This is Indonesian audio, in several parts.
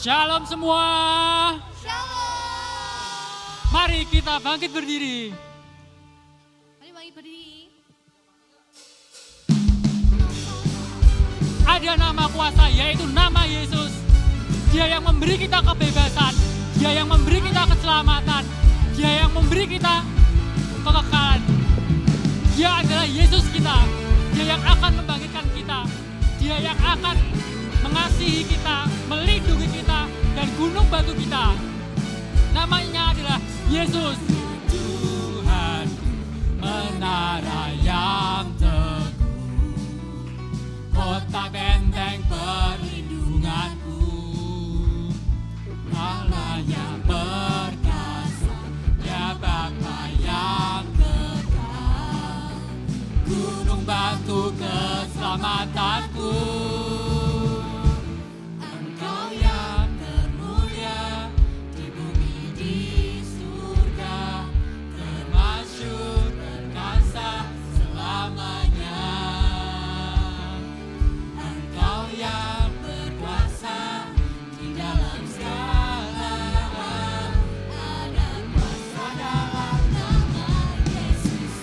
Shalom semua. Shalom. Mari kita bangkit berdiri. Mari bangkit berdiri. Ada nama kuasa, yaitu nama Yesus. Dia yang memberi kita kebebasan. Dia yang memberi kita keselamatan. Dia yang memberi kita kekekalan. Dia adalah Yesus kita. Dia yang akan membangkitkan kita. Dia yang akan mengasihi kita, melindungi kita, dan gunung batu kita. Namanya adalah Yesus. Tuhan, menara yang teguh, kota benteng perlindunganku, Allah yang perkasa, Dia Bapa yang kekal, gunung batu keselamatanku. Engkau yang termulia di bumi di surga, termasyhur perkasa selamanya. Engkau yang berkuasa di dalam segala hal, ada kuasa dalam nama Yesus.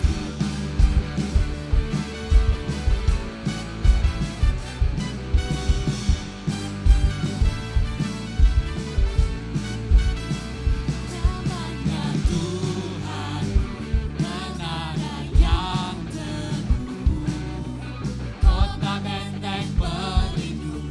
Namanya Tuhan, menara yang teguh, kota benteng perlindunganku,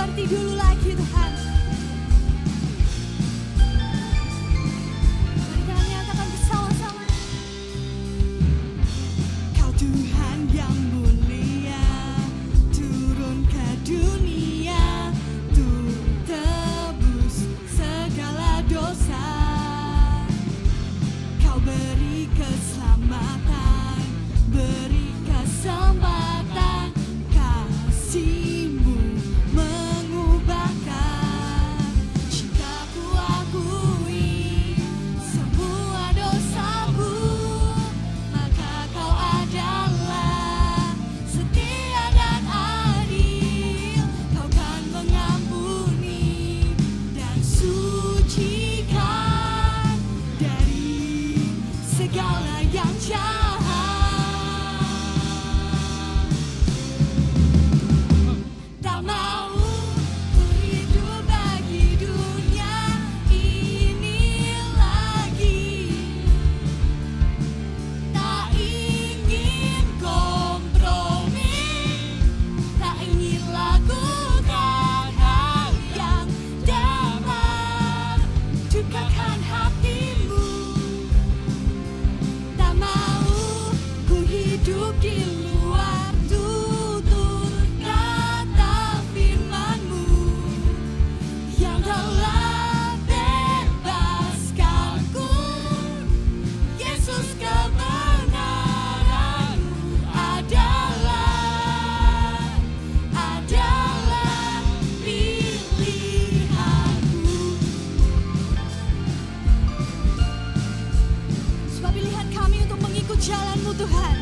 seperti dulu lagi Tuhan. Mari kita nyatakan bersama-sama. Kau Tuhan yang mulia, turun ke dunia untuk tebus segala dosa. Kau beri keselamatan, beri kesempatan, kasih-Mu mengubahkan. Cinta-Ku akui semua dosa-Ku, maka Kau adalah setia dan adil. Kau kan mengampuni dan sucikan dari segala yang jahat. Tak mau ku hidup bagi dunia ini lagi. Tak ingin kompromi, tak ingin lakukan hal yang dapat dukatkan hatimu. Tak mau ku hidup di luar tutur kata firman-Mu yang telah bebaskanku. Yesus, kebenaran-Mu adalah pilihanku. Sebab pilihan kami untuk mengikut jalan-Mu Tuhan.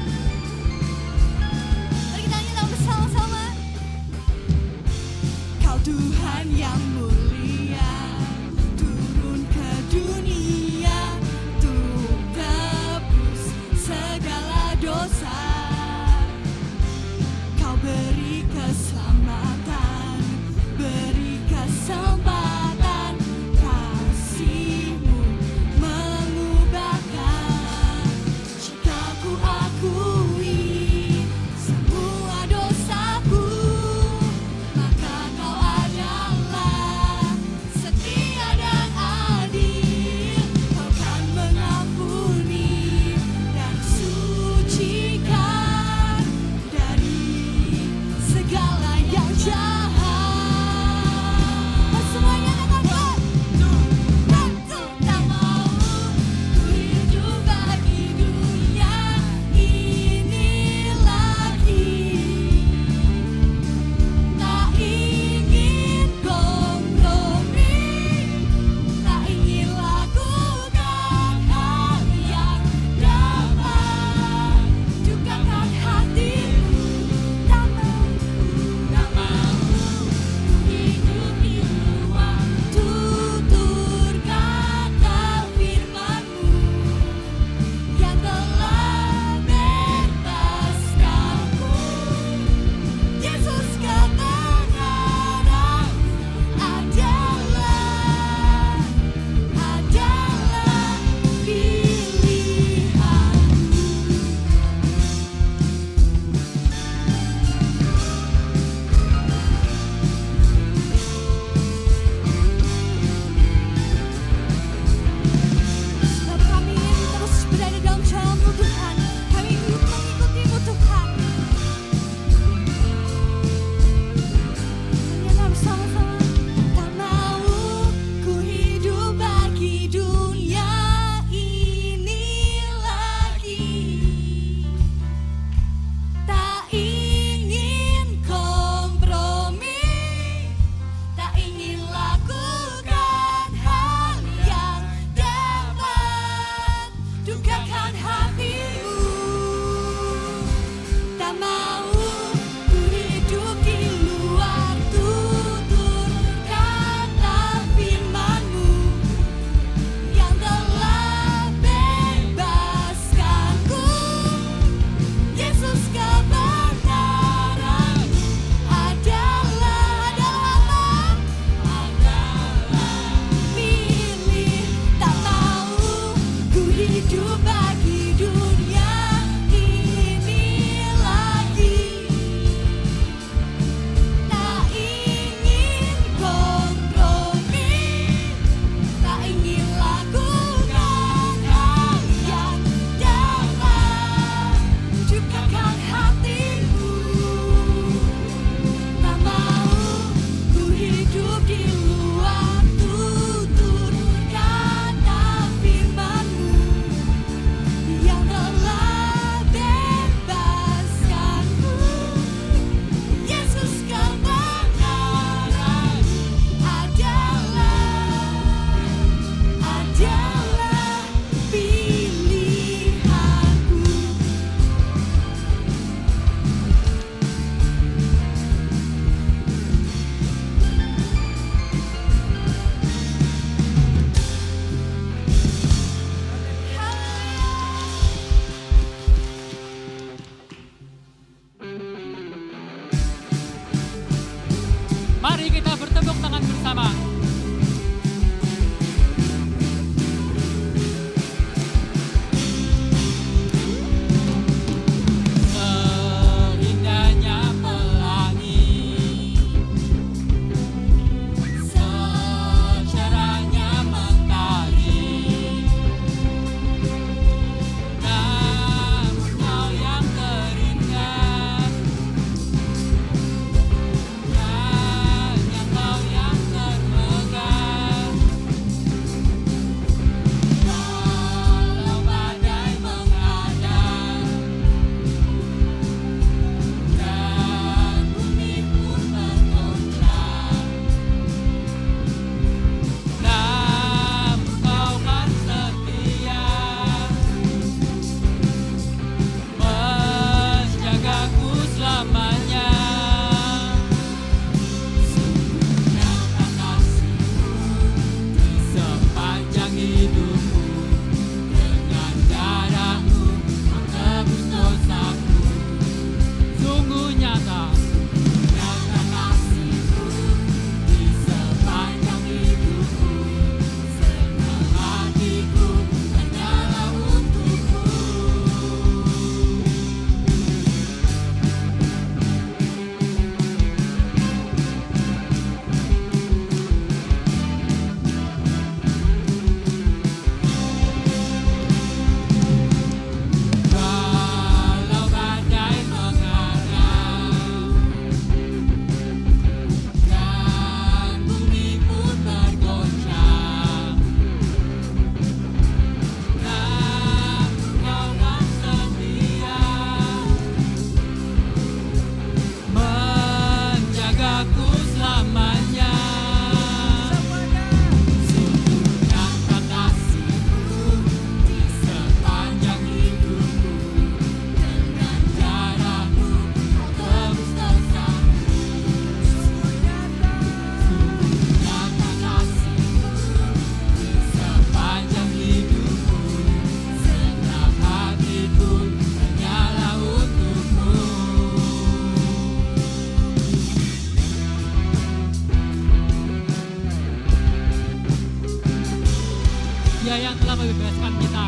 Dia yang telah membebaskan kita,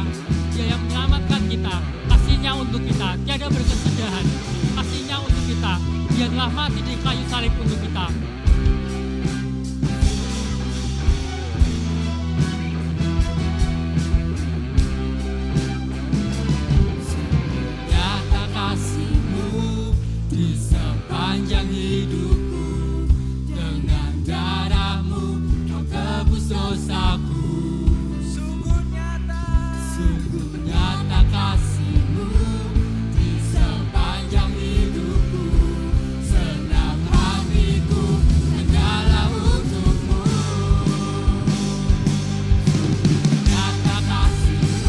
Dia yang menyelamatkan kita, kasih-Nya untuk kita tiada berkesudahan, kasih-Nya untuk kita, Dia telah mati di kayu salib untuk kita. Nyata kasih-Mu di sepanjang hidupku, dengan darah-Mu Kau tebus dosaku. Sungguh nyata kasih-Mu di sepanjang hidupku, senang hatiku hanyalah untuk-Mu. Sungguh nyata kasih-Mu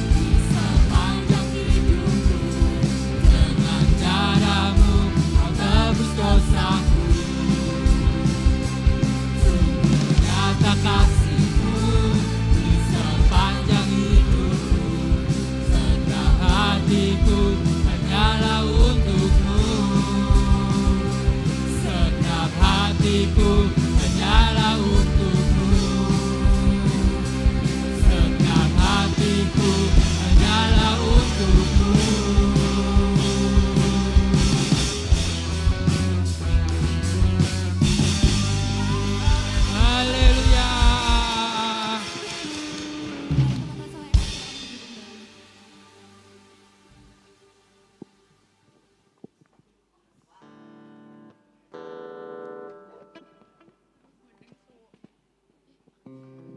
di sepanjang hidupku, dengan darah-Mu Kau tebus dosaku. Sungguh nyata kasih-Mu di sepanjang hidupku, senang hatiku hanyalah untuk-Mu. Senang hatiku hanyalah untuk-Mu. Senang hatiku hanyalah untuk-Mu. Haleluya.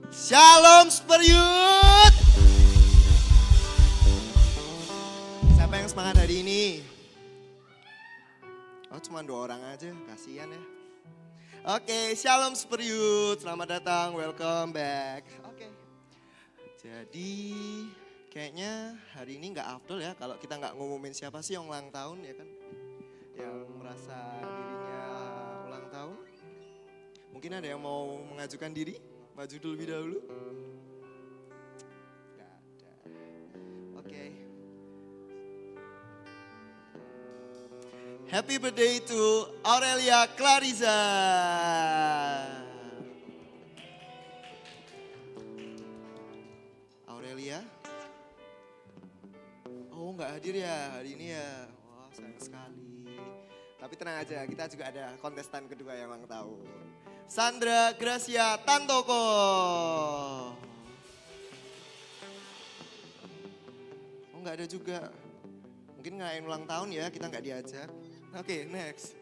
Shalom Superiut. Siapa yang semangat hari ini? Oh, cuma 2 orang aja, kasihan ya. Oke, Shalom Superiut. Selamat datang, welcome back. Oke. Jadi kayaknya hari ini nggak afdol ya kalau kita nggak ngumumin siapa sih yang ulang tahun ya kan? Yang merasa dirinya ulang tahun. Mungkin ada yang mau mengajukan diri? Maju dulu lebih dahulu. Gak ada. Oke. Happy birthday to Aurelia Clariza. Aurelia? Oh, nggak hadir ya hari ini ya. Wah, sayang sekali. Tapi tenang aja, kita juga ada kontestan kedua yang ulang tahun. Sandra Gracia Tantoko. Oh, nggak ada juga. Mungkin ngerayain ulang tahun ya, kita nggak diajak. Oke, next.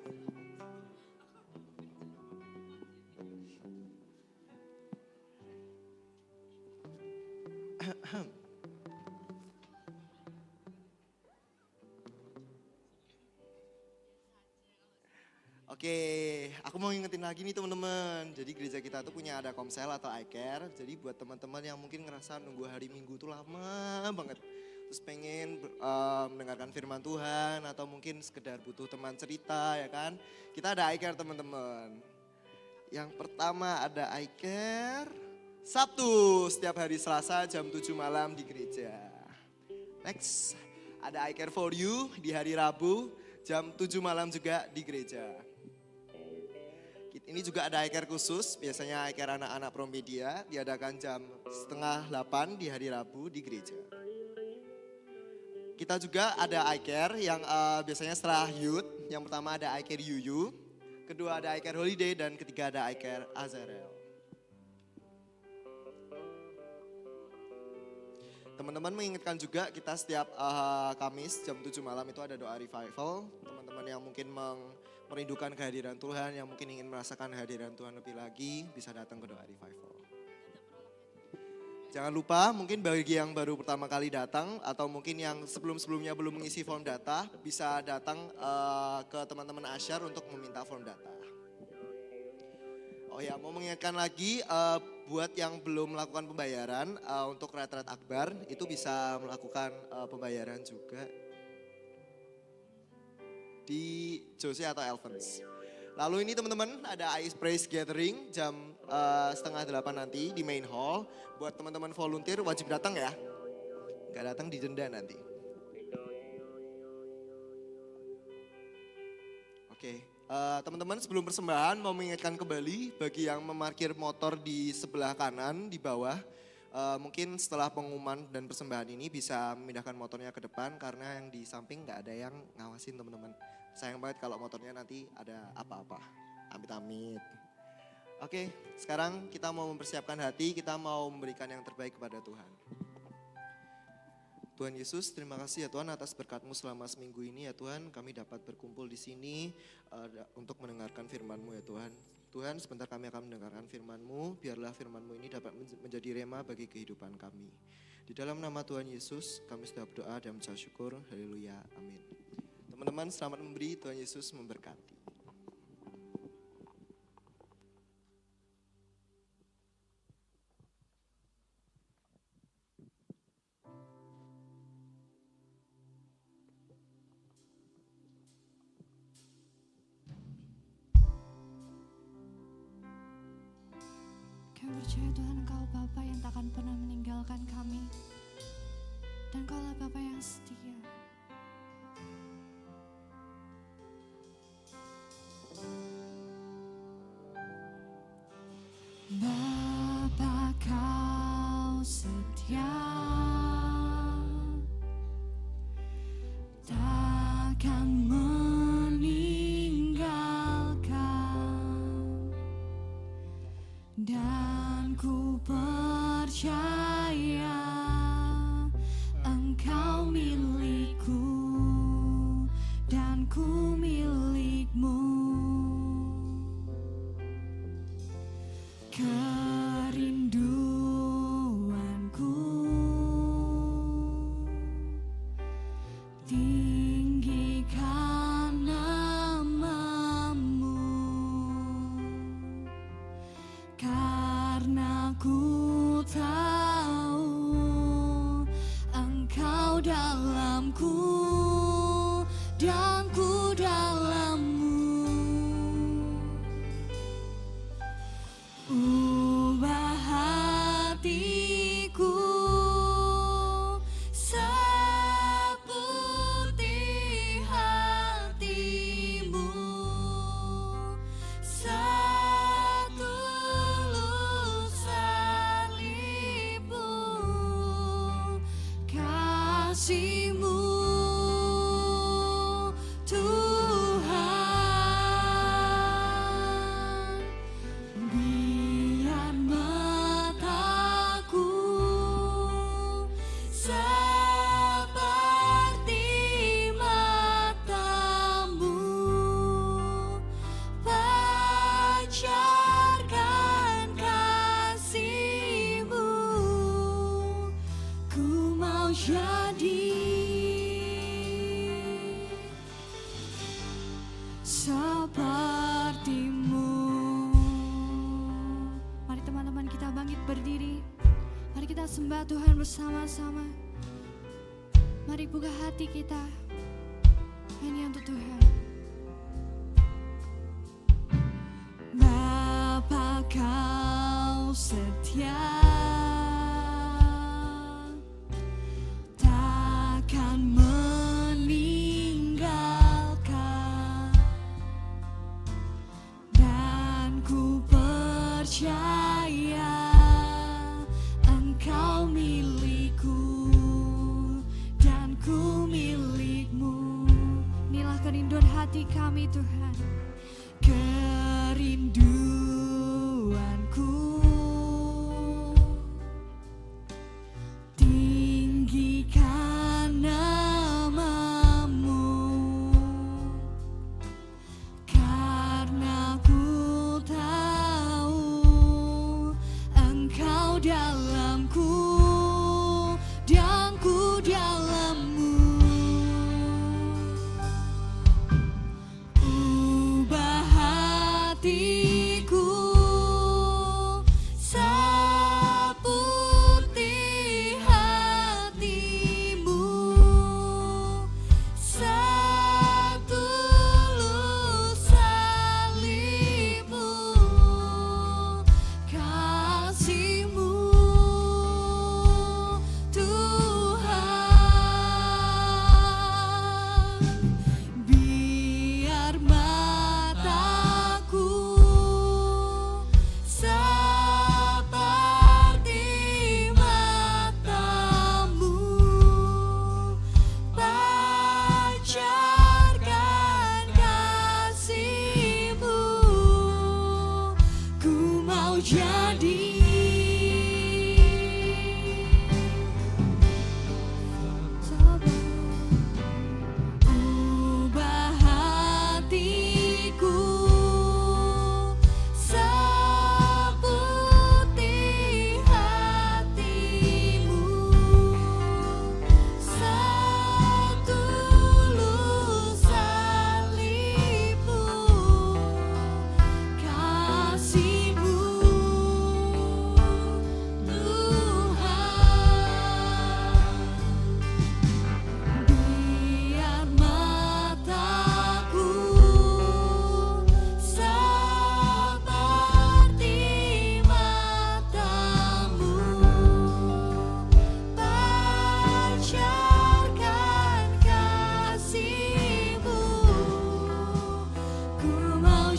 Oke, aku mau ngingetin lagi nih teman-teman. Jadi gereja kita tuh punya ada komsel atau iCare. Jadi buat teman-teman yang mungkin ngerasa nunggu hari Minggu tuh lama banget. Terus pengen mendengarkan firman Tuhan atau mungkin sekedar butuh teman cerita ya kan. Kita ada iCare teman-teman. Yang pertama ada iCare Sabtu setiap hari Selasa jam 7 malam di gereja. Next, ada iCare for you di hari Rabu jam 7 malam juga di gereja. Ini juga ada iCare khusus, biasanya iCare anak-anak Promedia diadakan jam 7:30 di hari Rabu di gereja. Kita juga ada iCare yang biasanya setelah youth, yang pertama ada iCare Yuyu, kedua ada iCare Holiday, dan ketiga ada iCare Azarel. Teman-teman mengingatkan juga kita setiap Kamis jam 7 malam itu ada doa revival. Teman-teman yang mungkin merindukan kehadiran Tuhan, yang mungkin ingin merasakan kehadiran Tuhan lebih lagi, bisa datang ke doa revival. Jangan lupa mungkin bagi yang baru pertama kali datang atau mungkin yang sebelum-sebelumnya belum mengisi form data, bisa datang ke teman-teman Asyar untuk meminta form data. Oh ya, mau mengingatkan lagi buat yang belum melakukan pembayaran untuk retret akbar, itu bisa melakukan pembayaran juga di Jose atau Elvens. Lalu ini teman-teman ada Ice Praise Gathering jam 7:30 nanti di main hall. Buat teman-teman volunteer wajib datang ya. Nggak datang didenda nanti. Oke, teman-teman sebelum persembahan mau mengingatkan kembali bagi yang memarkir motor di sebelah kanan di bawah. Mungkin setelah pengumuman dan persembahan ini bisa memindahkan motornya ke depan karena yang di samping nggak ada yang ngawasin teman-teman. Sayang banget kalau motornya nanti ada apa-apa. Amit-amit. Oke, sekarang kita mau mempersiapkan hati, kita mau memberikan yang terbaik kepada Tuhan. Tuhan Yesus, terima kasih ya Tuhan atas berkat-Mu selama seminggu ini ya Tuhan. Kami dapat berkumpul di sini untuk mendengarkan firman-Mu ya Tuhan. Tuhan, sebentar kami akan mendengarkan firman-Mu, biarlah firman-Mu ini dapat menjadi rema bagi kehidupan kami. Di dalam nama Tuhan Yesus, kami sudah berdoa dan mengucap syukur. Haleluya, amin. Teman-teman, selamat memberi, Tuhan Yesus memberkati. Kami percaya Tuhan Engkau Bapa yang takkan pernah meninggalkan kami. Dan Engkaulah Bapa yang setia. Bapa Kau setia, takkan meninggalkan. Dan ku percaya Engkau milikku dan ku milikmu. Kerinduanku tinggikan nama-Mu, karena ku tahu Engkau dalamku dan ku dalam-Mu. Ubah hatiku seperti hati-Mu, setulus salib-Mu, kasih-Mu Tuhan. Biar mataku seperti mata-Mu, pancarkan kasih-Mu. Ku mau jadi seperti-Mu. Mari teman-teman kita bangkit berdiri. Mari kita sembah Tuhan bersama-sama. Mari buka hati kita hanya untuk Tuhan. Bapa Kau setia, takkan meninggalkan. Dan ku percaya Engkau milikku dan ku milik-Mu. Inilah kerinduan hati kami Tuhan. Kerinduanku tinggikan nama-Mu, karena ku tahu Engkau dalamku dan ku dalam-Mu. Ubah hatiku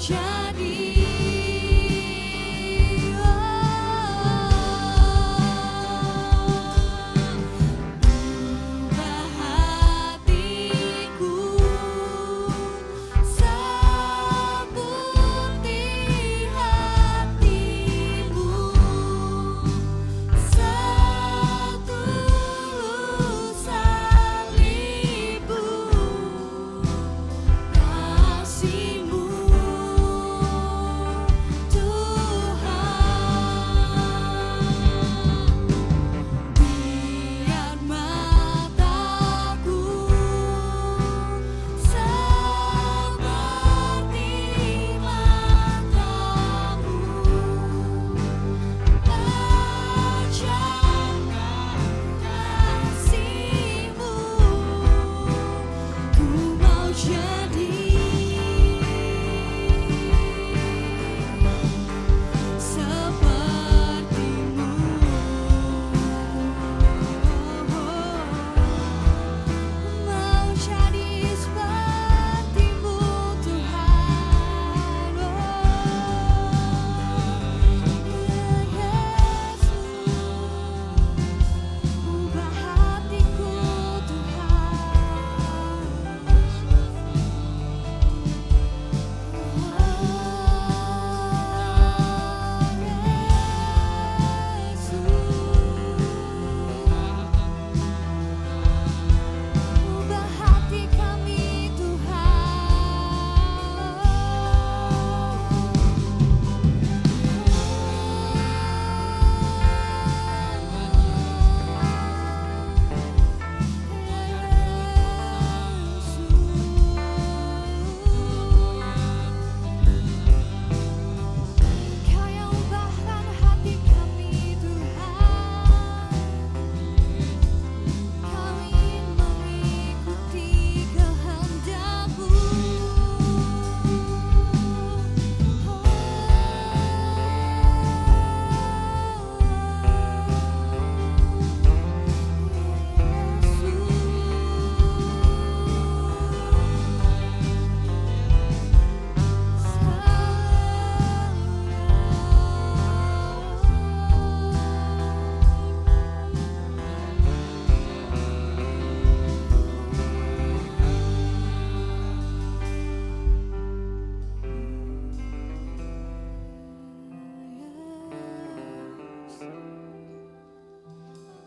jadi.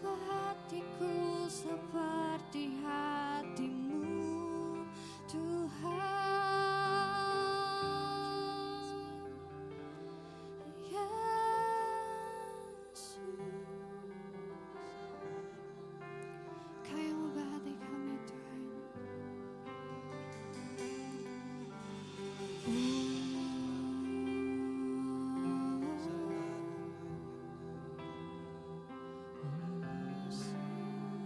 Ubah hatiku seperti hatimu, setulus salibmu,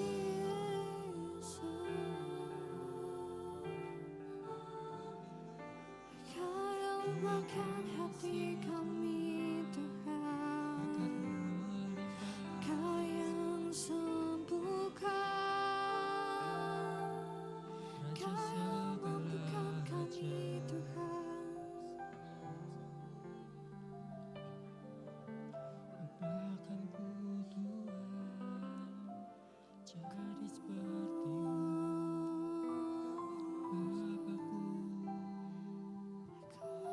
kasih-Mu Makan hati kami Tuhan, Kau yang sembuhkan, Kau yang mampukan kami Tuhan. Ubahkan ku Tuhan,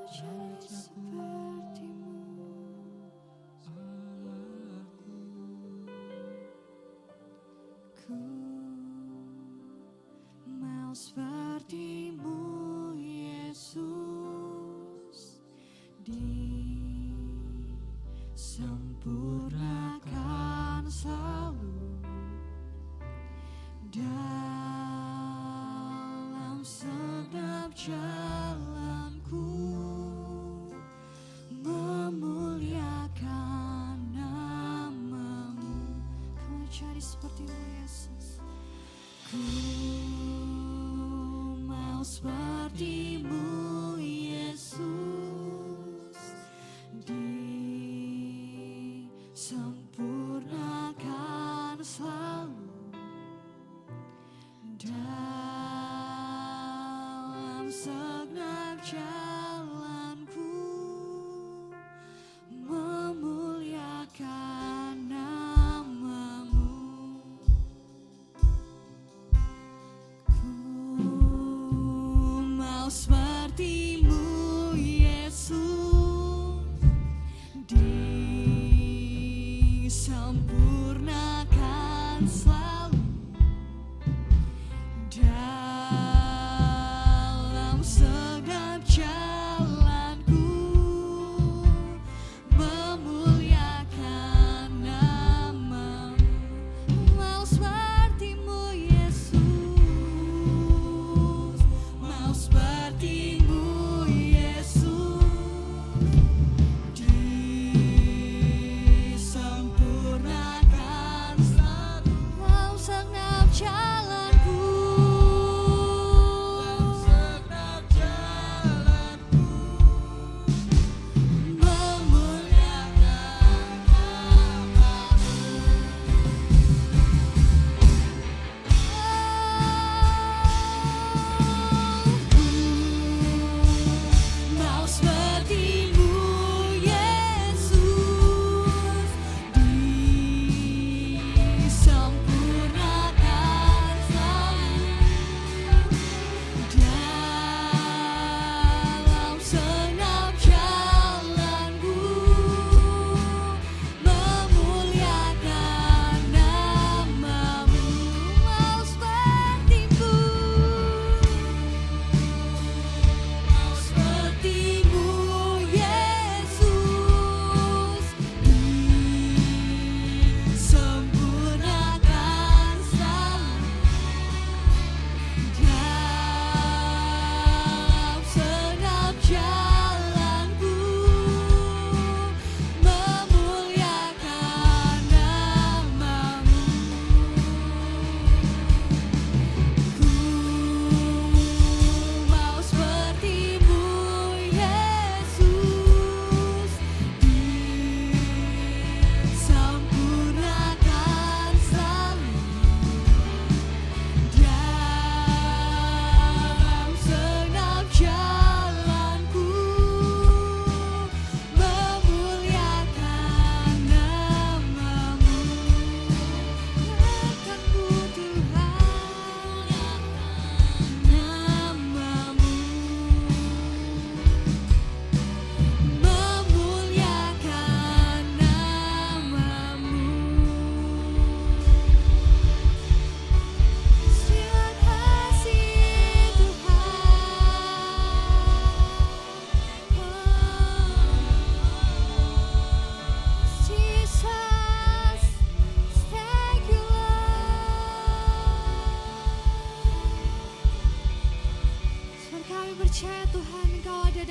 jadi seperti-Mu. Jadi seperti-Mu, Allahku. ku mau seperti-Mu Yesus, disempurnakan selalu dalam segenap jalanku. Memuliakan nama-Mu, Kau jadi seperti-Mu Yesus. Ku mau seperti-Mu Yesus, disempurnakan selalu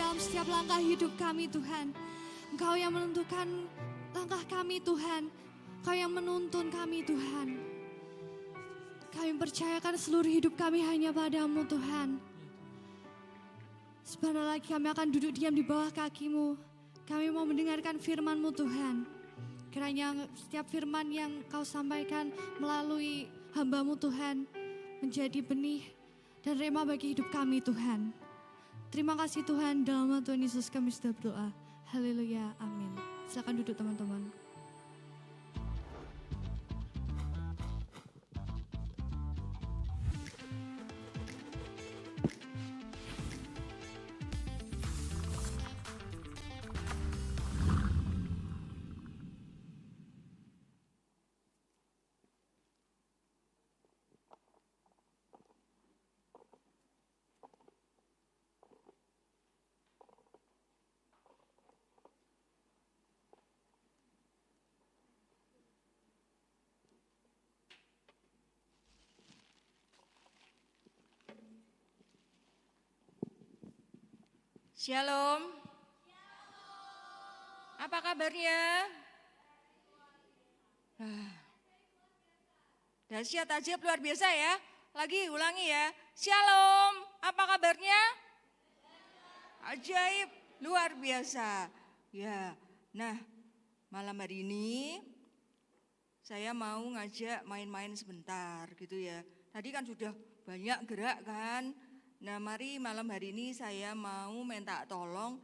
dalam setiap langkah hidup kami Tuhan. Engkau yang menentukan langkah kami Tuhan. Engkau yang menuntun kami Tuhan. Kami percayakan seluruh hidup kami hanya padamu Tuhan. Sebentar lagi kami akan duduk diam di bawah kaki-Mu. Kami mau mendengarkan firman-Mu Tuhan. Kiranya setiap firman yang Kau sampaikan melalui hamba-Mu Tuhan menjadi benih dan rema bagi hidup kami Tuhan. Terima kasih Tuhan, dalam nama Tuhan Yesus kami sudah berdoa. Haleluya, amin. Silakan duduk teman-teman. Shalom. Apa kabarnya? Dahsyat ajaib luar biasa ya. Lagi ulangi ya. Shalom. Apa kabarnya? Ajaib luar biasa. Ya. Nah, malam hari ini saya mau ngajak main-main sebentar gitu ya. Tadi kan sudah banyak gerak kan. Nah mari malam hari ini saya mau minta tolong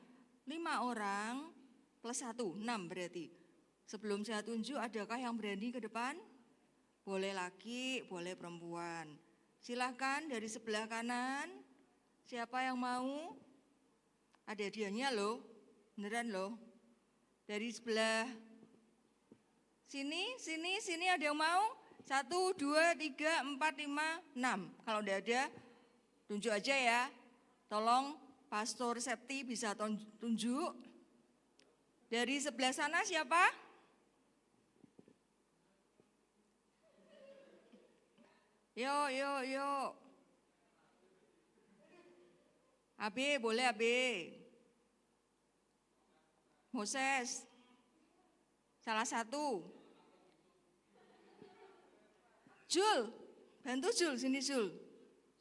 5 orang plus 1, 6 berarti. Sebelum saya tunjuk adakah yang berani ke depan? Boleh laki, boleh perempuan. Silahkan dari sebelah kanan, siapa yang mau? Ada hadiahnya loh, beneran loh. Dari sebelah sini ada yang mau? 1, 2, 3, 4, 5, 6. Kalau tidak ada, tunjuk aja ya, tolong Pastor Septi bisa tunjuk. Dari sebelah sana siapa? Yuk. AB, boleh AB. Moses, salah satu. Jul, bantu Jul, sini Jul.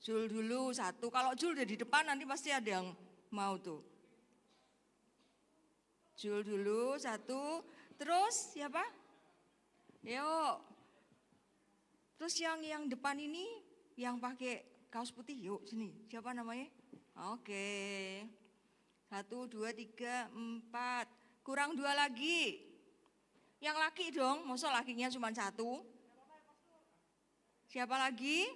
Jul dulu 1, kalau Jul udah di depan nanti pasti ada yang mau tuh. Jul dulu 1, terus siapa? Yuk. Terus yang depan ini yang pakai kaos putih, yuk sini. Siapa namanya? Oke. 1, 2, 3, 4. Kurang 2 lagi. Yang laki dong, masa lakinya cuma 1? Siapa lagi?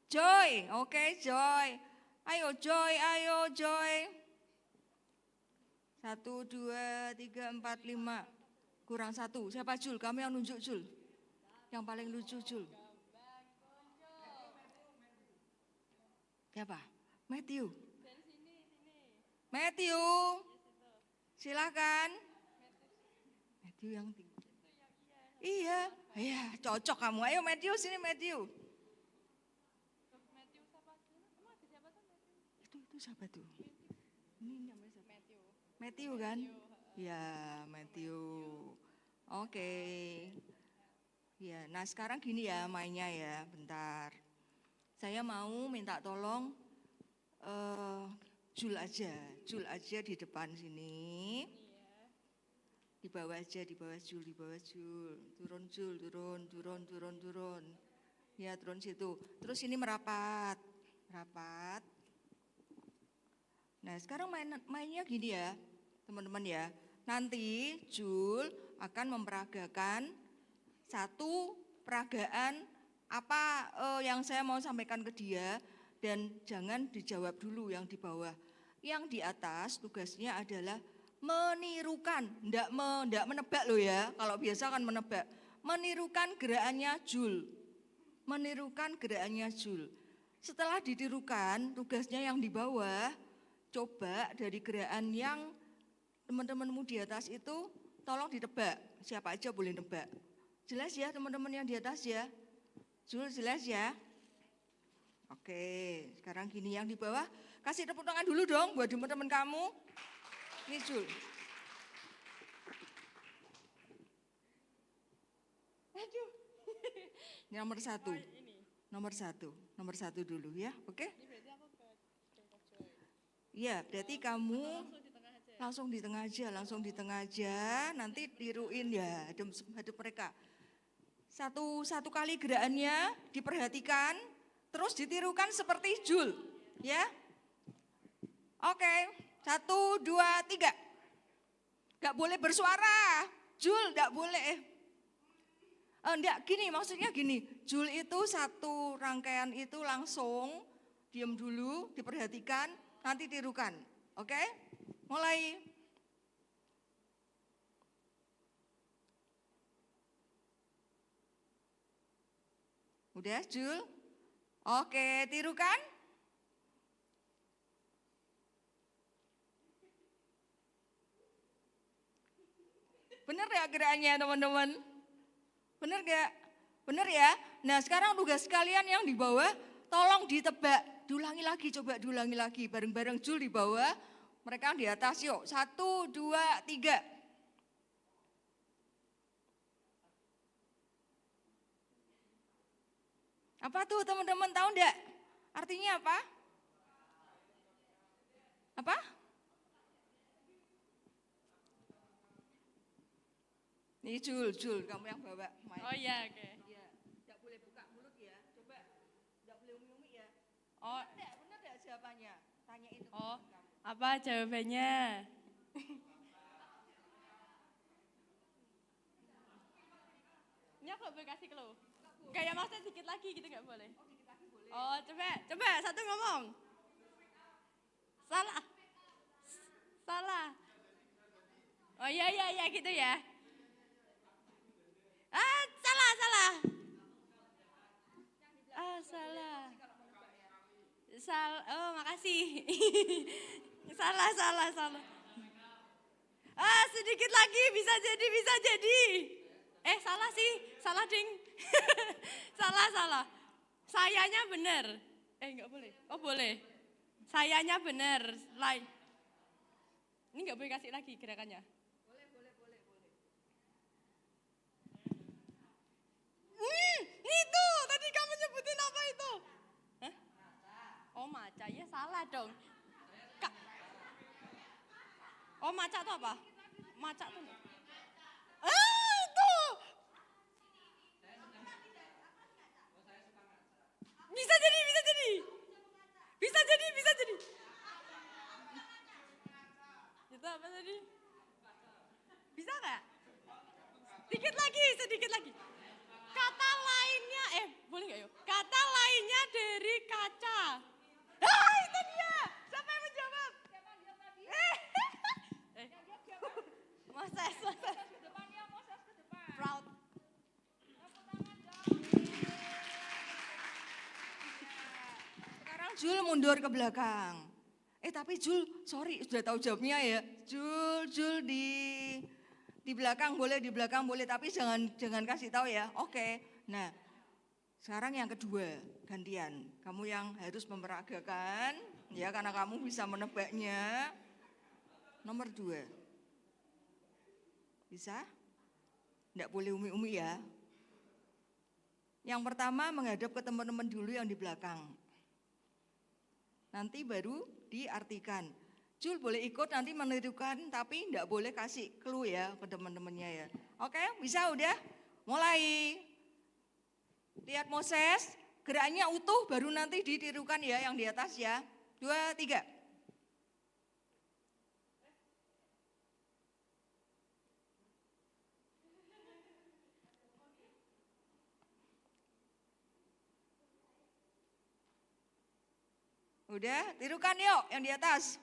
Joy, oke Joy. Ayo Joy. 1, 2, 3, 4, 5. Kurang 1. Siapa Jul? Kamu yang nunjuk Jul. Yang paling lucu Jul. Siapa? Matthew. Matthew. Silakan. Matthew yang tinggi. Iya, cocok kamu. Ayo Matthew, sini Matthew. Itu siapa tuh? Ini namanya siapa? Matthew kan? Ya, Matthew. Oke. Ya, nah sekarang gini ya mainnya ya, bentar. Saya mau minta tolong Jul aja di depan sini. Di bawah aja, di bawah Jul. Turun Jul, turun. Ya, turun situ. Terus ini merapat. Nah sekarang mainnya gini ya teman-teman ya. Nanti Jul akan memperagakan satu peragaan apa yang saya mau sampaikan ke dia. Dan jangan dijawab dulu yang di bawah. Yang di atas tugasnya adalah menirukan. Nggak menebak loh ya. Kalau biasa kan menebak. Menirukan gerakannya Jul. Setelah ditirukan tugasnya yang di bawah. Coba dari gerakan yang teman-temanmu di atas itu tolong ditebak. Siapa aja boleh nebak. Jelas ya teman-teman yang di atas ya? Jul jelas ya? Oke, sekarang gini yang di bawah Kasih tepuk tangan dulu dong buat teman-teman kamu. Ini Jul. Aduh. Ini nomor satu. Nomor satu dulu ya, oke? Iya, berarti kamu langsung di tengah aja, nanti tiruin ya, hadap mereka. Satu kali gerakannya diperhatikan, terus ditirukan seperti Jul, ya. Oke, 1, 2, 3. Gak boleh bersuara, Jul gak boleh. Enggak, gini, maksudnya gini, Jul itu satu rangkaian itu langsung, diam dulu, diperhatikan, nanti tirukan, oke? Mulai. Udah, Jul? Oke, tirukan. Bener ya gerakannya teman-teman? Bener gak? Bener ya? Nah sekarang tugas kalian yang di bawah, tolong ditebak. Diulangi lagi, coba diulangi lagi. Bareng-bareng Jul di bawah, mereka di atas yuk. 1, 2, 3. Apa tuh teman-teman tahu enggak? Artinya apa? Apa? Nih Jul, kamu yang bawa mic. Oh iya, oke. Iya, enggak boleh buka mulut ya. Coba, enggak boleh umi-umi ya. Oh, Benar enggak jawabannya? Tanya itu. oh, apa jawabannya? Ini aku boleh kasih clue. Kayak maksudnya dikit lagi gitu nggak boleh? Oh, coba satu ngomong. Salah. Salah. Oh iya gitu ya. Salah. Salah. Oh, makasih. salah. Sedikit lagi bisa jadi. Salah sih. Salah ding. salah. Sayanya benar. Enggak boleh. Oh, boleh. Sayanya benar. Lain. Ini enggak boleh kasih lagi gerakannya. Boleh. Itu tadi kamu nyebutin apa itu? Hah? Oh, maca. Ya salah dong. Oh, maca itu apa? Maca itu. Itu. Bisa jadi. Itu apa tadi? Bisa nggak? Sedikit lagi. Kata lainnya, boleh nggak yuk? Kata lainnya dari kaca. Itu dia. Siapa yang menjawab? Moses. Proud. Sekarang Jul mundur ke belakang. Tapi Jul, sorry sudah tahu jawabnya ya. Jul di belakang boleh, tapi jangan kasih tahu ya. Oke. Nah, sekarang yang kedua, gantian. Kamu yang harus memeragakan, ya karena kamu bisa menebaknya. Nomor 2. Bisa? Enggak boleh umi-umi ya. Yang pertama menghadap ke teman-teman dulu yang di belakang. Nanti baru diartikan. Jul boleh ikut nanti menirukan, tapi enggak boleh kasih clue ya ke teman-temannya ya. Oke, bisa udah? Mulai. Lihat Moses, geraknya utuh baru nanti ditirukan ya yang di atas ya. 2, 3. Udah, tirukan yuk yang di atas.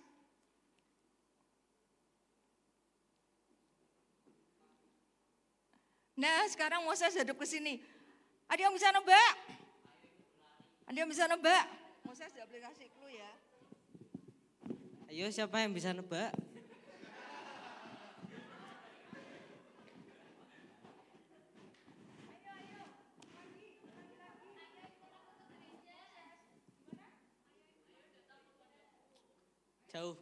Nah, sekarang Moses hadap ke sini. Ada yang bisa nebak? Moses tidak boleh kasih clue ya. Ayo siapa yang bisa nebak? Jauh.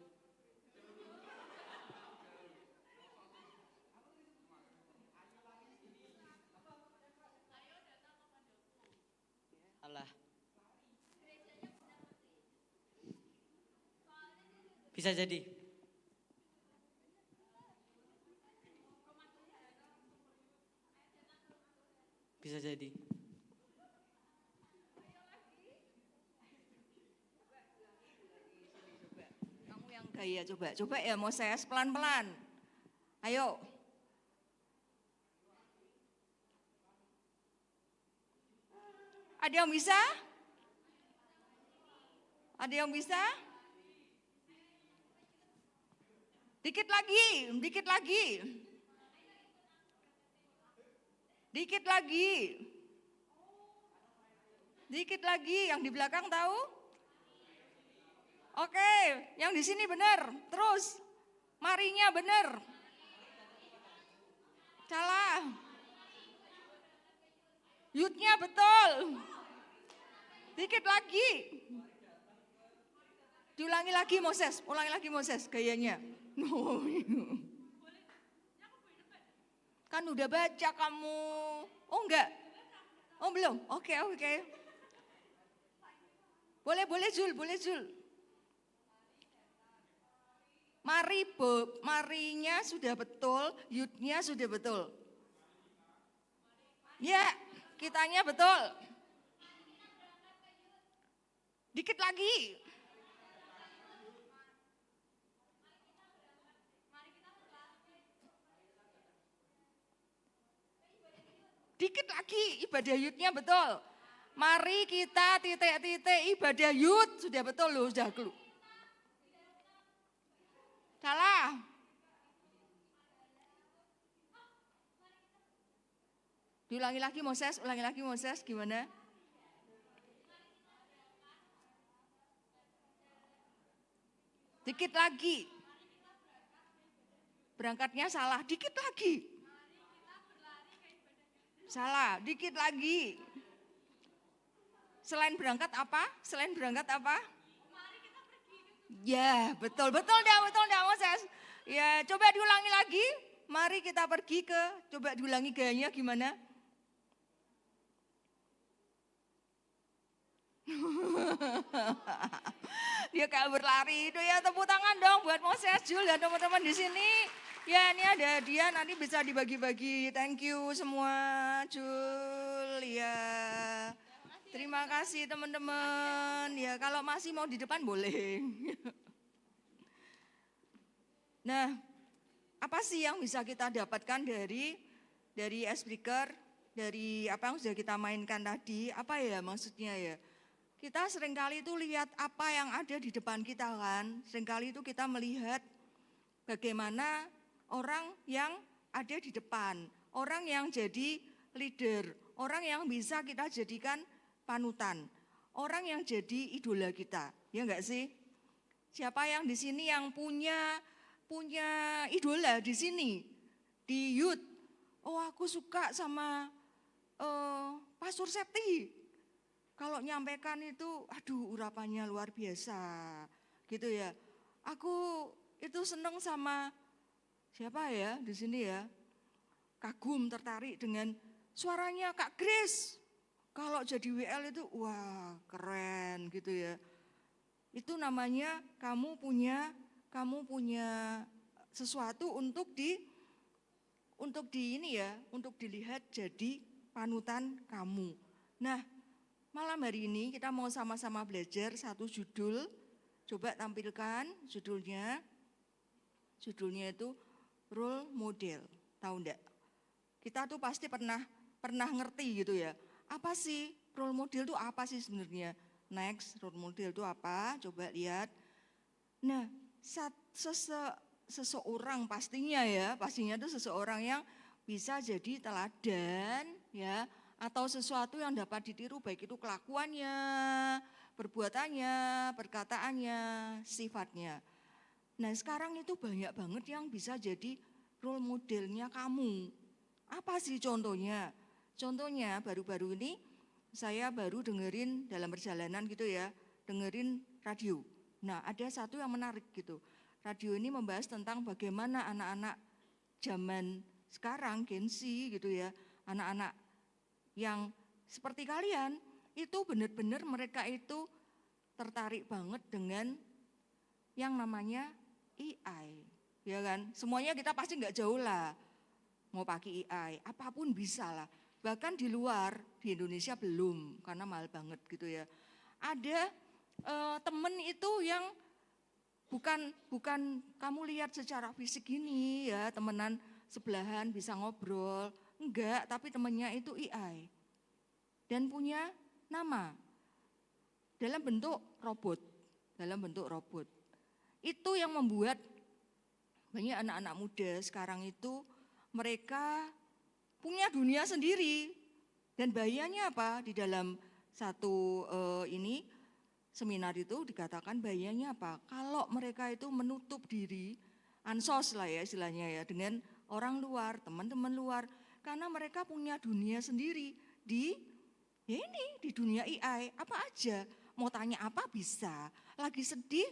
Alah. Bisa jadi. Bisa jadi. Kamu yang gaya coba ya Moses pelan-pelan. Ayo. Ada yang bisa? Ada yang bisa? Dikit lagi, dikit lagi. Dikit lagi. Dikit lagi, yang di belakang tahu? Oke, yang di sini benar. Terus, marinya benar. Salah. Yutnya betul. Dikit lagi. Diulangi lagi Moses, ulangi lagi Moses gayanya. Kan udah baca kamu. Oh enggak? Oh belum? Oke. Boleh Jul. Mari Bob, marinya sudah betul, yutnya sudah betul. Ya, kitanya betul. Dikit lagi. Dikit lagi, ibadah yudnya betul. Mari kita titik-titik ibadah yud, sudah betul loh, sudah keluar. Salah. Diulangi lagi Moses, gimana? Dikit lagi. Berangkatnya salah, dikit lagi. Salah, dikit lagi. Selain berangkat apa? Ya, betul dah Moses. Ya, coba diulangi lagi. Mari kita pergi ke, coba diulangi gayanya gimana? Dia kayak berlari itu ya, tepuk tangan dong buat Moses, Jul dan teman-teman di sini. Ya, ini ada dia nanti bisa dibagi-bagi. Thank you semua, Jul. Ya. Terima kasih teman-teman. Ya, kalau masih mau di depan boleh. Nah, apa sih yang bisa kita dapatkan dari S-Breaker, dari apa yang sudah kita mainkan tadi? Apa ya maksudnya ya? Kita seringkali itu lihat apa yang ada di depan kita kan. Seringkali itu kita melihat bagaimana orang yang ada di depan, orang yang jadi leader, orang yang bisa kita jadikan panutan, orang yang jadi idola kita, ya enggak sih? Siapa yang di sini yang punya idola di sini, di youth? Oh, aku suka sama Pastor Septi. Kalau nyampaikan itu, aduh urapannya luar biasa, gitu ya. Aku itu seneng sama siapa ya di sini ya? Kagum, tertarik dengan suaranya Kak Grace. Kalau jadi WL itu, wah keren gitu ya. Itu namanya kamu punya sesuatu untuk dilihat jadi panutan kamu. Nah, malam hari ini kita mau sama-sama belajar satu judul. Coba tampilkan judulnya. Judulnya itu role model. Tahu enggak? Kita tuh pasti pernah ngerti gitu ya. Apa sih role model itu apa sih sebenarnya? Next, role model itu apa? Coba lihat. Nah, seseorang pastinya itu seseorang yang bisa jadi teladan ya, atau sesuatu yang dapat ditiru baik itu kelakuannya, perbuatannya, perkataannya, sifatnya. Nah, sekarang itu banyak banget yang bisa jadi role modelnya kamu. Apa sih contohnya? Contohnya baru-baru ini saya baru dengerin dalam perjalanan gitu ya, dengerin radio. Nah, ada satu yang menarik gitu. Radio ini membahas tentang bagaimana anak-anak zaman sekarang, Gen Z gitu ya, anak-anak yang seperti kalian, itu benar-benar mereka itu tertarik banget dengan yang namanya AI. Ya kan, semuanya kita pasti nggak jauh lah mau pakai AI, apapun bisa lah. Bahkan di luar, di Indonesia belum, karena mahal banget gitu ya. Ada temen itu yang bukan kamu lihat secara fisik gini ya, temenan sebelahan bisa ngobrol, enggak, tapi temennya itu AI. Dan punya nama dalam bentuk robot. Itu yang membuat banyak anak-anak muda sekarang itu mereka punya dunia sendiri. Dan bahayanya apa? Di dalam satu seminar itu dikatakan bahayanya apa? Kalau mereka itu menutup diri, ansos lah ya istilahnya ya, dengan orang luar, teman-teman luar. Karena mereka punya dunia sendiri di dunia AI. Apa aja, mau tanya apa bisa. Lagi sedih,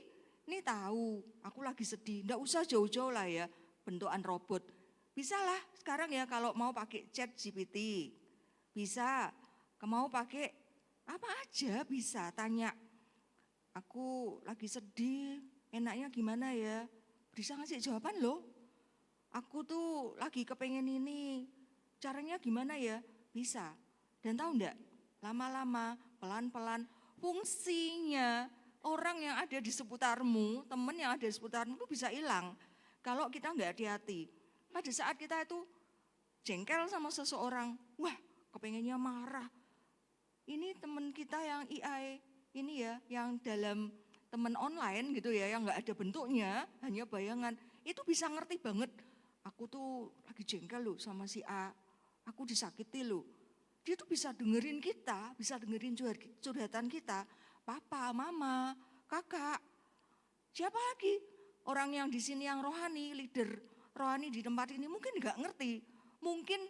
ini tahu aku lagi sedih. Nggak usah jauh-jauh lah ya, bentukan robot. Bisa lah sekarang ya kalau mau pakai chat GPT. Bisa, mau pakai apa aja bisa, tanya. Aku lagi sedih, enaknya gimana ya? Bisa ngasih jawaban loh. Aku tuh lagi kepengen ini, caranya gimana ya? Bisa. Dan tahu enggak, lama-lama, pelan-pelan, fungsinya orang yang ada di seputarmu, teman yang ada di seputarmu itu bisa hilang. Kalau kita enggak hati-hati. Pada saat kita itu jengkel sama seseorang, wah kepengennya marah. Ini teman kita yang AI, ini ya, yang dalam teman online gitu ya, yang enggak ada bentuknya, hanya bayangan. Itu bisa ngerti banget, aku tuh lagi jengkel loh sama si A, aku disakiti loh. Dia tuh bisa dengerin kita, bisa dengerin curhatan kita, papa, mama, kakak, siapa lagi? Orang yang di sini yang rohani, leader rohani di tempat ini mungkin enggak ngerti, mungkin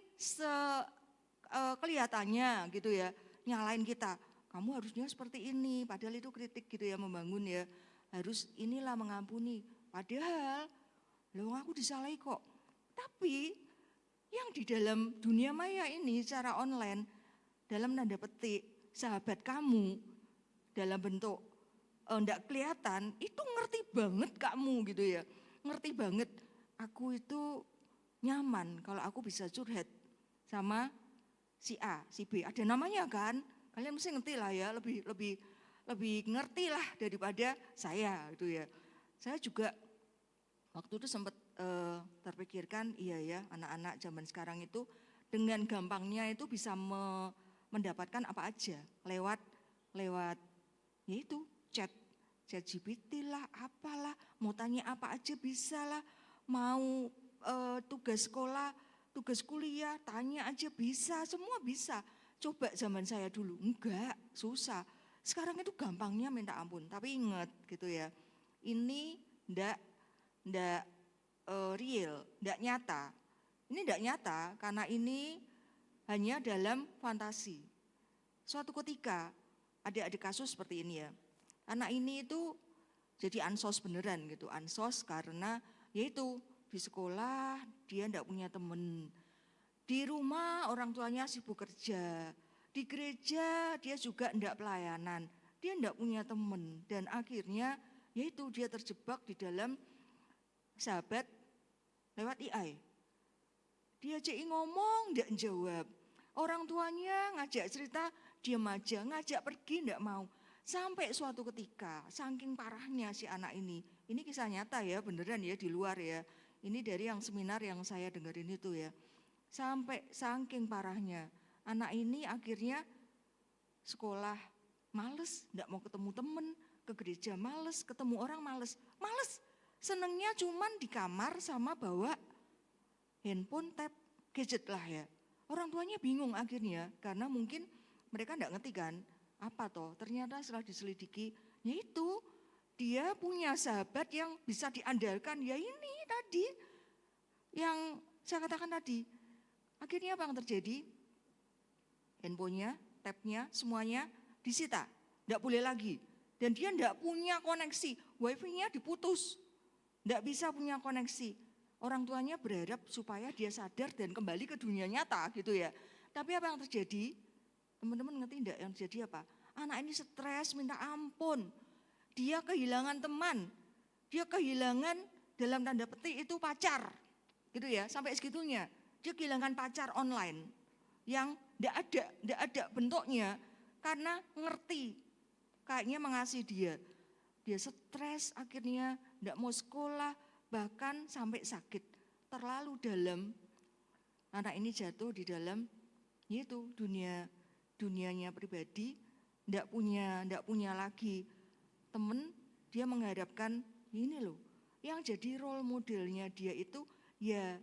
kelihatannya gitu ya, nyalain kita. Kamu harusnya seperti ini, padahal itu kritik gitu ya, membangun ya. Harus inilah mengampuni, padahal loh aku disalahi kok. Tapi yang di dalam dunia maya ini secara online, dalam tanda petik, sahabat kamu dalam bentuk enggak kelihatan, itu ngerti banget kamu gitu ya. Ngerti banget, aku itu nyaman kalau aku bisa curhat sama si A, si B. Ada namanya kan? Kalian mesti ngerti lah ya, lebih ngerti lah daripada saya gitu ya. Saya juga waktu itu sempat terpikirkan, iya ya, anak-anak zaman sekarang itu dengan gampangnya itu bisa mendapatkan apa aja lewat yaitu chat GPT lah, apalah, mau tanya apa aja bisa lah, mau tugas sekolah, tugas kuliah, tanya aja bisa, semua bisa. Coba zaman saya dulu, enggak, susah. Sekarang itu gampangnya minta ampun, tapi ingat gitu ya, ini enggak real, enggak nyata. Ini enggak nyata karena ini hanya dalam fantasi. Suatu ketika ada kasus seperti ini ya, anak ini itu jadi ansos beneran gitu, ansos karena yaitu di sekolah dia enggak punya teman. Di rumah orang tuanya sibuk kerja, di gereja dia juga enggak pelayanan, dia enggak punya teman dan akhirnya yaitu dia terjebak di dalam sahabat lewat AI. Dia cek ngomong enggak jawab, orang tuanya ngajak cerita diam aja, ngajak pergi enggak mau. Sampai suatu ketika saking parahnya si anak ini kisah nyata ya, beneran ya, di luar ya, ini dari yang seminar yang saya dengerin itu ya. Sampai saking parahnya, anak ini akhirnya sekolah males, enggak mau ketemu temen, ke gereja males, ketemu orang males. Senengnya cuman di kamar sama bawa handphone, tab, gadget lah ya. Orang tuanya bingung akhirnya, karena mungkin mereka enggak ngerti kan, apa toh, ternyata setelah diselidiki, yaitu dia punya sahabat yang bisa diandalkan, ya ini tadi, yang saya katakan tadi. Akhirnya apa yang terjadi? Handphonenya, tabnya, semuanya disita. Tidak boleh lagi. dan dia tidak punya koneksi, wifi-nya diputus, tidak bisa punya koneksi. Orang tuanya berharap supaya dia sadar dan kembali ke dunia nyata gitu ya. Tapi apa yang terjadi? Teman-teman ngerti enggak yang terjadi apa? Anak ini stres minta ampun. Dia kehilangan teman. Dia kehilangan dalam tanda petik itu pacar. Gitu ya, sampai segitunya. Dia kehilangan pacar online yang enggak ada bentuknya karena ngerti. Kayaknya mengasihi dia. Dia stres akhirnya enggak mau sekolah, bahkan sampai sakit. Terlalu dalam. Anak ini jatuh di dalam itu dunianya pribadi, enggak punya lagi teman. Dia mengharapkan ini loh, yang jadi role modelnya dia itu ya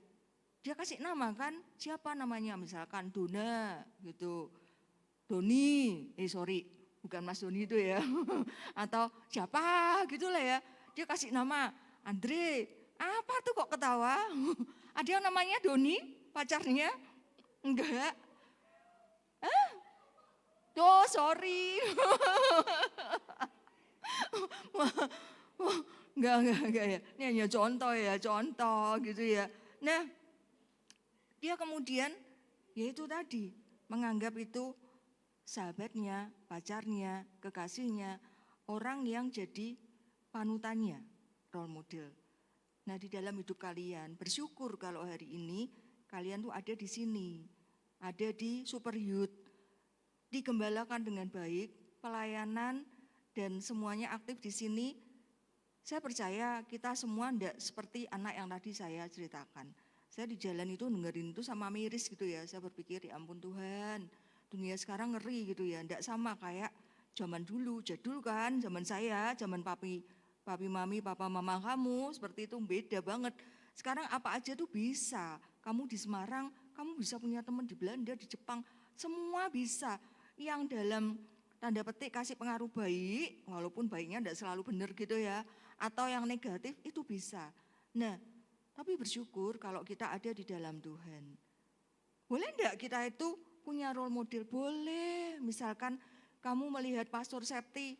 dia kasih nama kan, siapa namanya, misalkan Dona gitu, Doni, bukan Mas Doni itu ya, atau siapa gitu lah ya, dia kasih nama Andre, apa tuh kok ketawa, ada yang namanya Doni pacarnya, enggak, oh sorry, enggak ya, ini hanya contoh gitu ya. Nah, dia kemudian yaitu tadi menganggap itu sahabatnya, pacarnya, kekasihnya, orang yang jadi panutannya, role model. Nah, di dalam hidup kalian bersyukur kalau hari ini kalian tuh ada di sini, ada di Super Youth, digembalakan dengan baik, pelayanan dan semuanya aktif di sini. Saya percaya kita semua enggak seperti anak yang tadi saya ceritakan. Saya di jalan itu dengerin itu sama miris gitu ya. Saya berpikir ya ampun Tuhan, dunia sekarang ngeri gitu ya. Enggak sama kayak zaman dulu, jadul kan, zaman saya, zaman papi mami, papa mama kamu, seperti itu beda banget. Sekarang apa aja tuh bisa. Kamu di Semarang, kamu bisa punya teman di Belanda, di Jepang, semua bisa. Yang dalam tanda petik kasih pengaruh baik, walaupun baiknya enggak selalu benar gitu ya, atau yang negatif itu bisa. Nah, tapi bersyukur kalau kita ada di dalam Tuhan. Boleh enggak kita itu punya role model? Boleh. Misalkan kamu melihat Pastor Septi,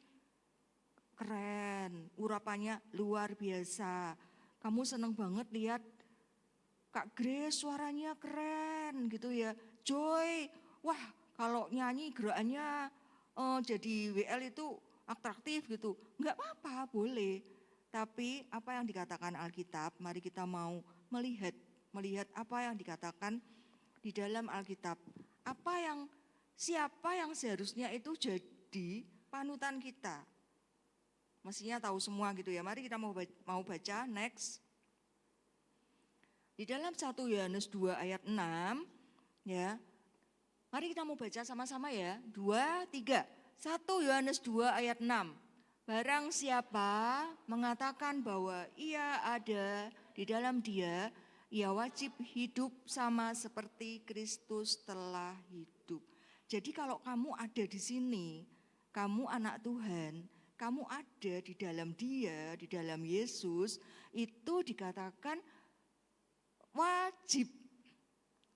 keren, urapannya luar biasa. Kamu seneng banget lihat Kak Grace, suaranya keren gitu ya. Joy, wah kalau nyanyi gerakannya jadi WL itu atraktif gitu. Enggak apa-apa, boleh. Tapi apa yang dikatakan Alkitab, mari kita mau melihat apa yang dikatakan di dalam Alkitab. Siapa yang seharusnya itu jadi panutan kita. Mestinya tahu semua gitu ya. Mari kita mau baca next. Di dalam 1 Yohanes 2 ayat 6 ya. Mari kita mau baca sama-sama ya. 2, 3. 1 Yohanes 2 ayat 6. Barang siapa mengatakan bahwa ia ada di dalam dia, ia wajib hidup sama seperti Kristus telah hidup. Jadi kalau kamu ada di sini, kamu anak Tuhan, kamu ada di dalam dia, di dalam Yesus, itu dikatakan wajib.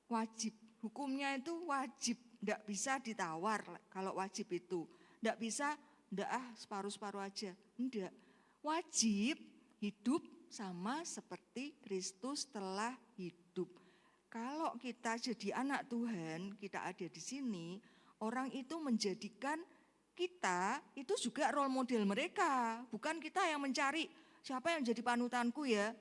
Wajib, hukumnya itu wajib, tidak bisa ditawar kalau wajib itu. Tidak bisa separuh-separuh aja. Enggak. Wajib hidup sama seperti Kristus telah hidup. Kalau kita jadi anak Tuhan, kita ada di sini, orang itu menjadikan kita itu juga role model mereka. Bukan kita yang mencari siapa yang jadi panutanku ya.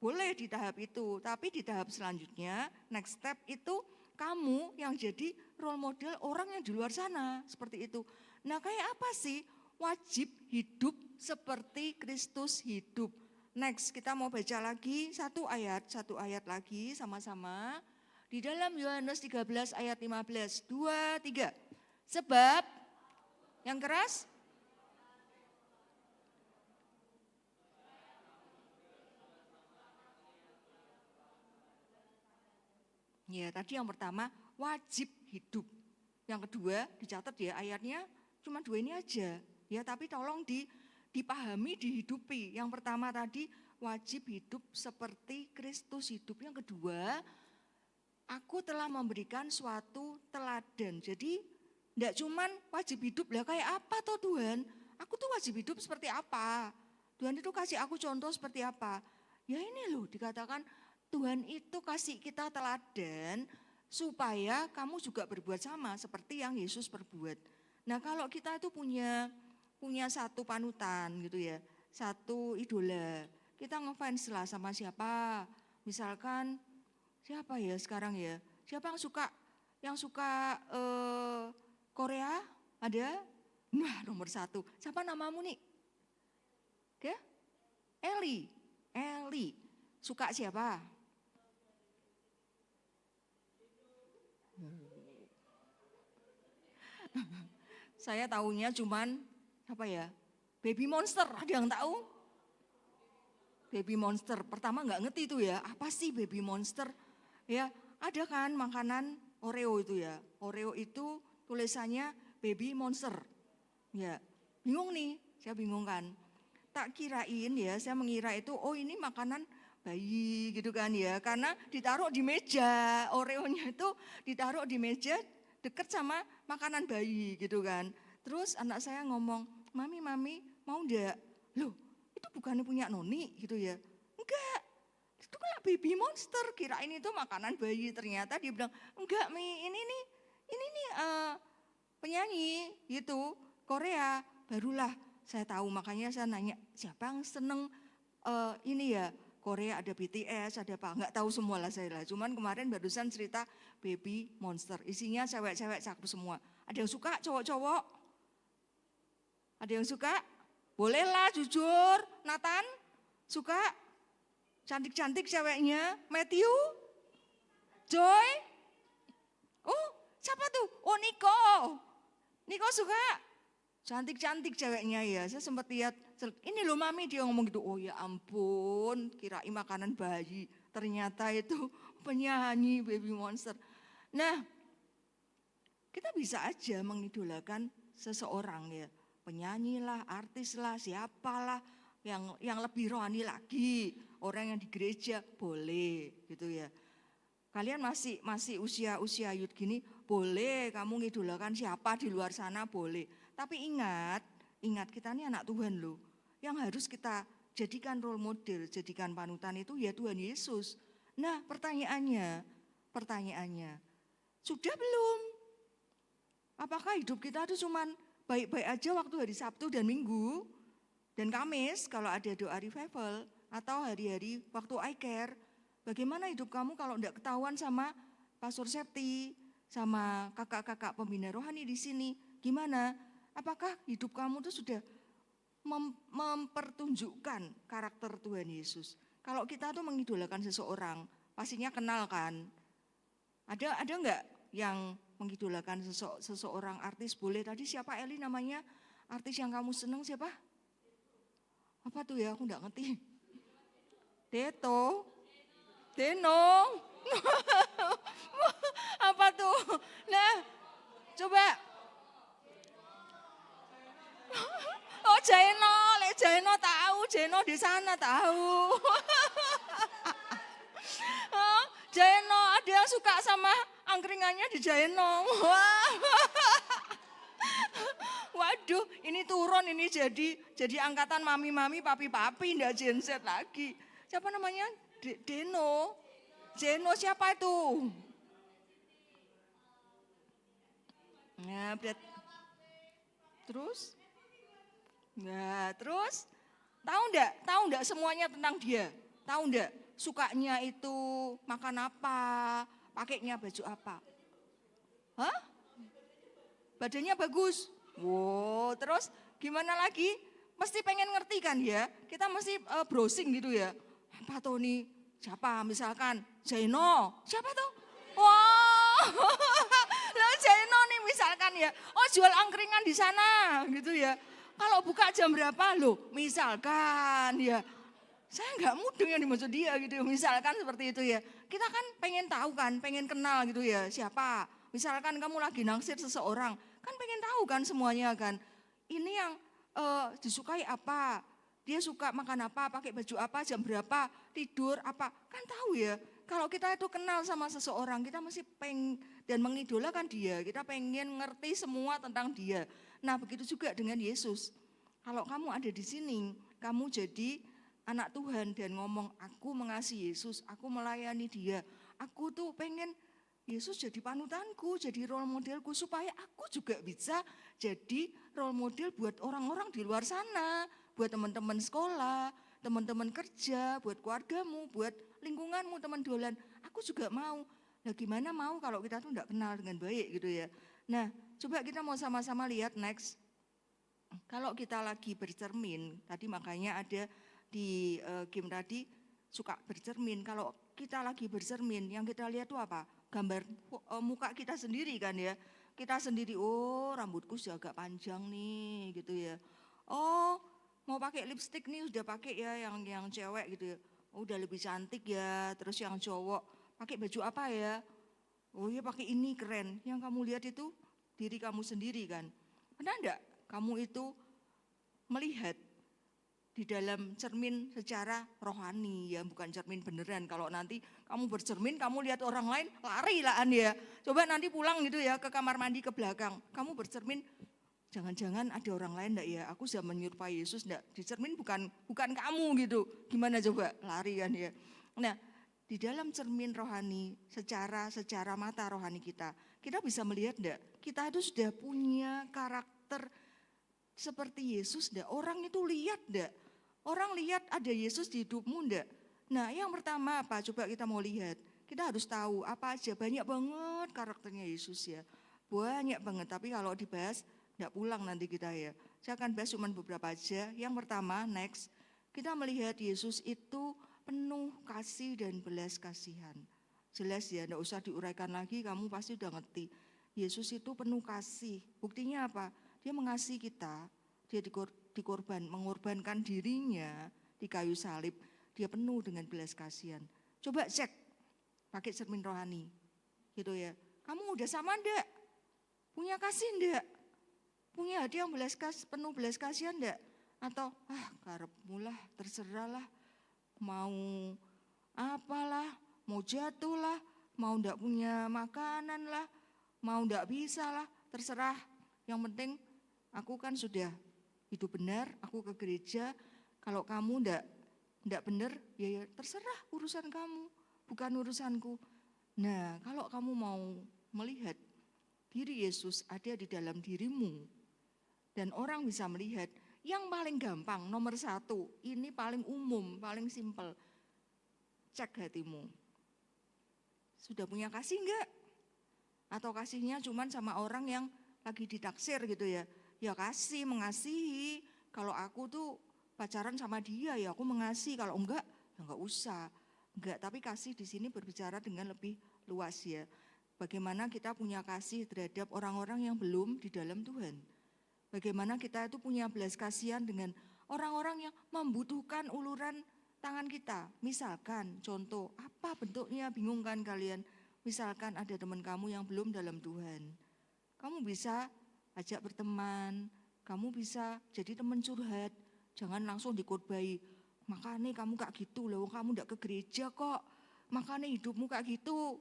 Boleh di tahap itu, tapi di tahap selanjutnya, next step itu kamu yang jadi role model orang yang di luar sana. Seperti itu. Nah kayak apa sih wajib hidup seperti Kristus hidup? Next kita mau baca lagi satu ayat lagi sama-sama. Di dalam Yohanes 13 ayat 15, 2, 3. Sebab, yang keras? Ya tadi yang pertama wajib hidup. Yang kedua dicatat ya ayatnya. Cuma 2 ini aja, ya. Tapi tolong dipahami, dihidupi. Yang pertama tadi wajib hidup seperti Kristus hidup. Yang kedua, aku telah memberikan suatu teladan. Jadi, tidak cuman wajib hidup lah kayak apa toh Tuhan? aku tuh wajib hidup seperti apa? Tuhan itu kasih aku contoh seperti apa? Ya ini loh dikatakan Tuhan itu kasih kita teladan supaya kamu juga berbuat sama seperti yang Yesus perbuat. Nah kalau kita itu punya satu panutan gitu ya, satu idola, kita ngefans lah sama siapa? Misalkan siapa ya sekarang ya? Siapa yang suka Korea? Ada? Nah nomor 1. Siapa namamu nih? Oke? Eli. Suka siapa? Saya tahunya cuman apa ya? Baby Monster, ada yang tahu? Baby Monster, pertama nggak ngerti itu ya, apa sih Baby Monster? Ya, ada kan makanan Oreo itu ya. Oreo itu tulisannya Baby Monster. Ya, bingung nih, saya bingung kan. Tak kirain ya, saya mengira itu oh ini makanan bayi gitu kan ya. Karena ditaruh di meja, Oreonya itu ditaruh di meja deket sama makanan bayi gitu kan. Terus anak saya ngomong, mami mau enggak? Loh itu bukannya punya Noni gitu ya. Enggak, itu kan Baby Monster, kirain itu makanan bayi. Ternyata dia bilang, enggak Mi, ini nih penyanyi gitu, Korea. Barulah saya tahu, makanya saya nanya, siapa yang seneng ini ya, Korea ada BTS, ada apa, enggak tahu semua lah saya lah. Cuman kemarin barusan cerita Baby Monster, isinya cewek-cewek cakep semua. Ada yang suka cowok-cowok? Ada yang suka? Bolehlah jujur, Nathan suka? Cantik-cantik ceweknya, Matthew? Joy? Oh siapa tuh? Oh Niko suka? Cantik-cantik ceweknya ya, saya sempat lihat, ini loh mami dia ngomong gitu, oh ya ampun kirain makanan bayi, ternyata itu penyanyi Baby Monster. Nah kita bisa aja mengidolakan seseorang ya, penyanyi lah, artis lah, siapalah yang lebih rohani lagi, orang yang di gereja boleh gitu ya. Kalian masih usia youth gini, boleh kamu ngidolakan siapa di luar sana boleh. Tapi ingat kita ini anak Tuhan loh. Yang harus kita jadikan role model, jadikan panutan itu ya Tuhan Yesus. Nah pertanyaannya, sudah belum? Apakah hidup kita itu cuman baik-baik aja waktu hari Sabtu dan Minggu dan Kamis kalau ada doa revival atau hari-hari waktu I Care? Bagaimana hidup kamu kalau enggak ketahuan sama Pastor Septi, sama kakak-kakak pembina rohani di sini? Gimana? Apakah hidup kamu itu sudah mempertunjukkan karakter Tuhan Yesus? Kalau kita tuh mengidolakan seseorang, pastinya kenal kan? Ada enggak yang mengidolakan seseorang artis? Boleh, tadi siapa Eli namanya? Artis yang kamu seneng siapa? Apa tuh ya, aku enggak ngerti. Denong. Apa tuh? Nah, coba. Oh Jeno tahu, Jeno di sana tahu. Oh, Jeno, ada yang suka sama angkringannya di Jeno. Waduh, ini turun ini jadi angkatan mami-mami, papi-papi, ndak Gen Z lagi. Siapa namanya? Jeno siapa itu? Nah, terus? Nah, terus tahu enggak semuanya tentang dia? Tahu enggak sukanya itu makan apa, pakainya baju apa? Hah? Badannya bagus. Wow, terus gimana lagi? Mesti pengen ngerti kan ya? Kita mesti browsing gitu ya. Apa tuh nih? Siapa? Misalkan Zaino. Siapa tuh? Wow. Lah Zaino nih misalkan ya. Oh, jual angkringan di sana gitu ya. Kalau buka jam berapa loh, misalkan ya, saya nggak mudeng yang dimaksud dia gitu, misalkan seperti itu ya. Kita kan pengen tahu kan, pengen kenal gitu ya, siapa. Misalkan kamu lagi naksir seseorang, kan pengen tahu kan semuanya kan. Ini yang disukai apa, dia suka makan apa, pakai baju apa, jam berapa, tidur apa, kan tahu ya. Kalau kita itu kenal sama seseorang, kita mesti dan mengidolakan dia, kita pengen ngerti semua tentang dia. Nah begitu juga dengan Yesus. Kalau kamu ada di sini, kamu jadi anak Tuhan dan ngomong, aku mengasihi Yesus, aku melayani dia. Aku tuh pengen Yesus jadi panutanku, jadi role modelku supaya aku juga bisa jadi role model buat orang-orang di luar sana, buat teman-teman sekolah, teman-teman kerja, buat keluargamu, buat lingkunganmu, teman dolan. Aku juga mau. Nah gimana mau kalau kita tuh enggak kenal dengan baik gitu ya. Nah coba kita mau sama-sama lihat next. Kalau kita lagi bercermin, tadi makanya ada di game tadi suka bercermin. Kalau kita lagi bercermin, yang kita lihat tuh apa? Gambar muka kita sendiri kan ya. Kita sendiri, oh rambutku sudah agak panjang nih gitu ya. Oh mau pakai lipstik nih udah pakai ya yang cewek gitu ya. Oh, udah lebih cantik ya. Terus yang cowok pakai baju apa ya? Oh ya pakai ini keren. Yang kamu lihat itu diri kamu sendiri kan. Pernah enggak kamu itu melihat di dalam cermin secara rohani ya, bukan cermin beneran. Kalau nanti kamu bercermin, kamu lihat orang lain, lari lah ya. Coba nanti pulang gitu ya ke kamar mandi ke belakang. Kamu bercermin, jangan-jangan ada orang lain enggak ya? Aku sudah menyerupai Yesus enggak? Di cermin bukan kamu gitu. Gimana coba? Lari kan ya. Nah, di dalam cermin rohani, secara mata rohani kita bisa melihat enggak? Kita itu sudah punya karakter seperti Yesus enggak? Orang itu lihat enggak? Orang lihat ada Yesus di hidupmu enggak? Nah yang pertama apa? Coba kita mau lihat. Kita harus tahu apa aja, banyak banget karakternya Yesus ya. Banyak banget, tapi kalau dibahas enggak pulang nanti kita ya. Saya akan bahas cuma beberapa aja. Yang pertama, next. Kita melihat Yesus itu penuh kasih dan belas kasihan. Jelas ya, enggak usah diuraikan lagi, kamu pasti udah ngerti. Yesus itu penuh kasih. Buktinya apa? Dia mengasihi kita, dia mengorbankan dirinya di kayu salib. Dia penuh dengan belas kasihan. Coba cek, pakai cermin rohani, gitu ya. Kamu udah sama enggak? Punya kasih enggak? Punya hati yang penuh belas kasihan enggak? Atau, karepmu lah, terserah lah, mau apalah, mau jatuh lah, mau enggak punya makanan lah, mau enggak bisa lah, terserah. Yang penting aku kan sudah hidup benar, aku ke gereja. Kalau kamu enggak benar, ya terserah urusan kamu, bukan urusanku. Nah, kalau kamu mau melihat diri Yesus ada di dalam dirimu, dan orang bisa melihat, yang paling gampang, nomor 1, ini paling umum, paling simpel. Cek hatimu. Sudah punya kasih enggak? Atau kasihnya cuman sama orang yang lagi ditaksir gitu ya. Ya kasih, mengasihi. Kalau aku tuh pacaran sama dia ya aku mengasihi. Kalau enggak, ya enggak usah. Enggak, tapi kasih di sini berbicara dengan lebih luas ya. Bagaimana kita punya kasih terhadap orang-orang yang belum di dalam Tuhan. Bagaimana kita itu punya belas kasihan dengan orang-orang yang membutuhkan uluran tangan kita. Misalkan, contoh, apa bentuknya bingung kan kalian? Misalkan ada teman kamu yang belum dalam Tuhan. Kamu bisa ajak berteman, kamu bisa jadi teman curhat. Jangan langsung dikhotbahi. Makanya kamu kayak gitu loh, kamu enggak ke gereja kok. Makanya hidupmu kayak gitu.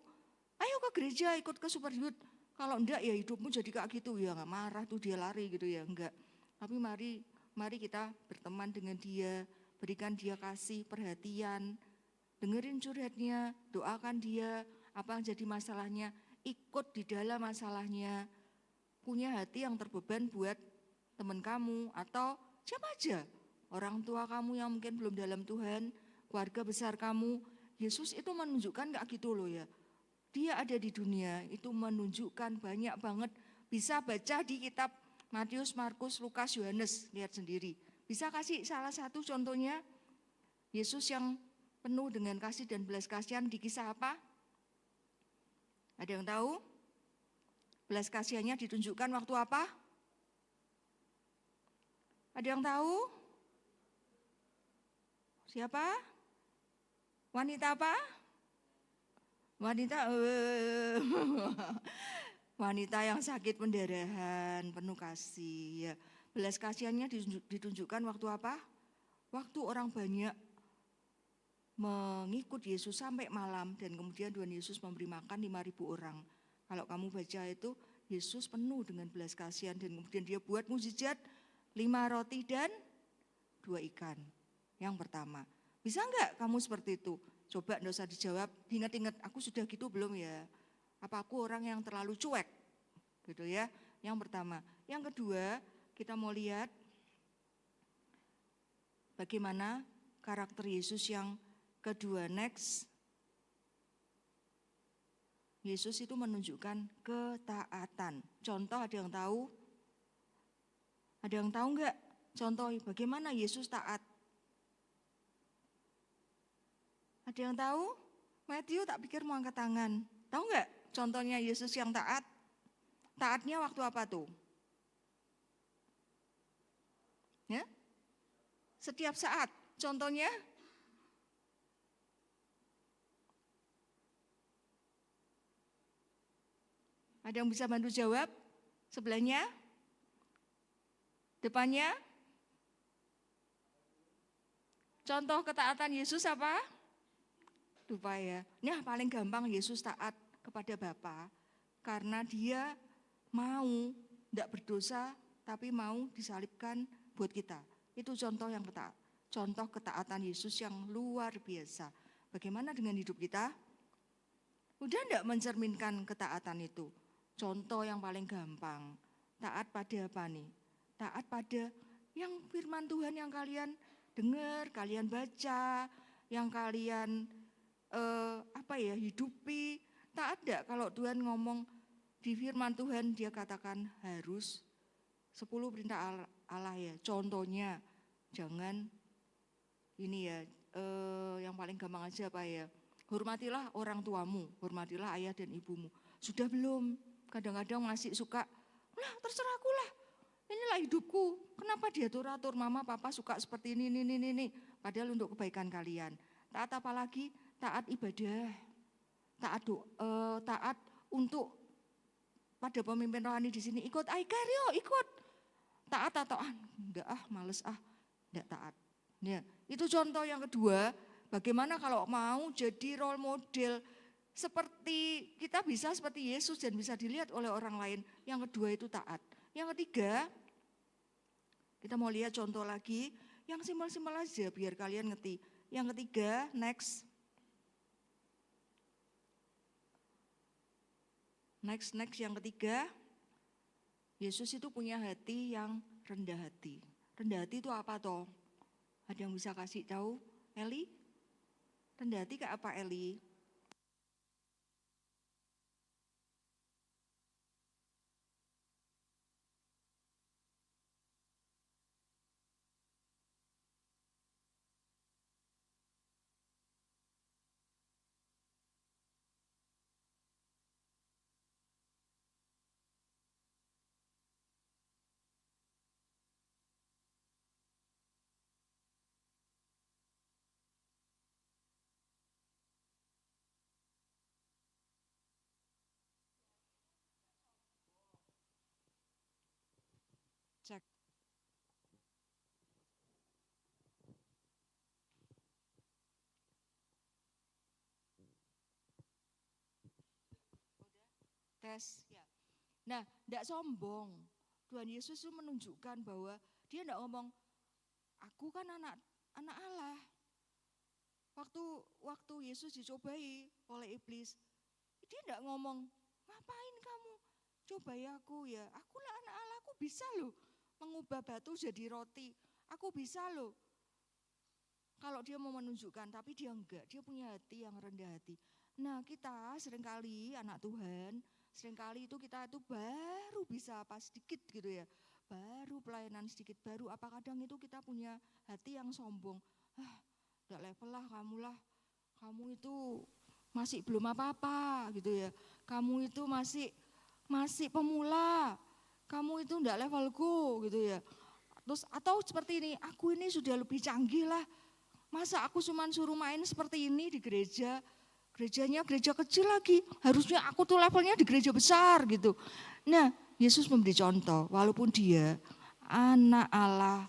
Ayo ke gereja, ikut ke super youth. Kalau enggak ya hidupmu jadi kayak gitu. Ya enggak marah tuh dia lari gitu ya, enggak. Tapi mari kita berteman dengan dia, berikan dia kasih, perhatian. Dengerin curhatnya, doakan dia, apa yang jadi masalahnya, ikut di dalam masalahnya. Punya hati yang terbeban buat teman kamu atau siapa aja. Orang tua kamu yang mungkin belum dalam Tuhan, keluarga besar kamu. Yesus itu menunjukkan kayak gitu loh ya. Dia ada di dunia, itu menunjukkan banyak banget. Bisa baca di kitab Matius, Markus, Lukas, Yohanes, lihat sendiri. Bisa kasih salah satu contohnya, Yesus yang penuh dengan kasih dan belas kasihan di kisah apa? Ada yang tahu? Belas kasihannya ditunjukkan waktu apa? Ada yang tahu? Siapa? Wanita apa? Wanita yang sakit pendarahan, penuh kasih. Ya. Belas kasihannya ditunjukkan waktu apa? Waktu orang banyak mengikut Yesus sampai malam dan kemudian Tuhan Yesus memberi makan 5.000 orang. Kalau kamu baca itu, Yesus penuh dengan belas kasihan dan kemudian dia buat mukjizat 5 roti dan 2 ikan. Yang pertama, bisa enggak kamu seperti itu? Coba enggak usah dijawab, ingat-ingat aku sudah gitu belum ya? Apa aku orang yang terlalu cuek? Gitu ya, yang pertama. Yang kedua, kita mau lihat bagaimana karakter Yesus yang kedua. Next. Yesus itu menunjukkan ketaatan. Contoh ada yang tahu? Ada yang tahu enggak? Contoh bagaimana Yesus taat? Ada yang tahu? Matthew tak pikir mau angkat tangan. Tahu enggak contohnya Yesus yang taat? Taatnya waktu apa tuh? Ya? Setiap saat. Contohnya? Ada yang bisa bantu jawab? Sebelahnya? Depannya? Contoh ketaatan Yesus apa? Lupa ya. Nah, paling gampang Yesus taat kepada Bapa karena dia mau tidak berdosa tapi mau disalibkan buat kita. Itu contoh yang contoh ketaatan Yesus yang luar biasa. Bagaimana dengan hidup kita? Udah enggak mencerminkan ketaatan itu? Contoh yang paling gampang, taat pada apa nih? Taat pada yang firman Tuhan yang kalian dengar, kalian baca, yang kalian hidupi. Taat enggak kalau Tuhan ngomong di firman Tuhan dia katakan harus 10 perintah Allah ya. Contohnya jangan ini ya, yang paling gampang aja apa ya? Hormatilah orang tuamu, hormatilah ayah dan ibumu. Sudah belum? Kadang-kadang masih suka, lah terserah aku lah, inilah hidupku. Kenapa diatur-atur, mama papa suka seperti ini. Padahal untuk kebaikan kalian. Taat apa lagi? Taat ibadah, taat untuk pada pemimpin rohani di sini ikut iCare yuk, ikut. Taat atau enggak males enggak taat. Ya, itu contoh yang kedua, bagaimana kalau mau jadi role model seperti kita bisa seperti Yesus dan bisa dilihat oleh orang lain. Yang kedua itu taat. Yang ketiga, kita mau lihat contoh lagi yang simpel-simpel aja biar kalian ngerti. Yang ketiga, next. Next yang ketiga, Yesus itu punya hati yang rendah hati. Rendah hati itu apa toh? Ada yang bisa kasih tahu? Eli? Rendah hati kayak apa Eli? Cek. Tes. Ya. Nah, tidak sombong. Tuhan Yesus itu menunjukkan bahwa dia tidak ngomong, aku kan anak Allah. Waktu Yesus dicobai oleh iblis, dia tidak ngomong, ngapain kamu cobai aku ya? Akulah anak Allah, aku bisa loh mengubah batu jadi roti. Aku bisa loh. Kalau dia mau menunjukkan, tapi dia enggak. Dia punya hati yang rendah hati. Nah kita seringkali anak Tuhan, seringkali itu kita itu baru bisa apa sedikit gitu ya. Baru pelayanan sedikit, baru apa kadang itu kita punya hati yang sombong. Enggak level lah kamu lah. Kamu itu masih belum apa-apa gitu ya. Kamu itu masih pemula. Kamu itu enggak levelku gitu ya. Terus atau seperti ini, aku ini sudah lebih canggih lah. Masa aku cuma suruh main seperti ini di gereja. Gerejanya gereja kecil lagi. Harusnya aku tuh levelnya di gereja besar gitu. Nah, Yesus memberi contoh walaupun dia anak Allah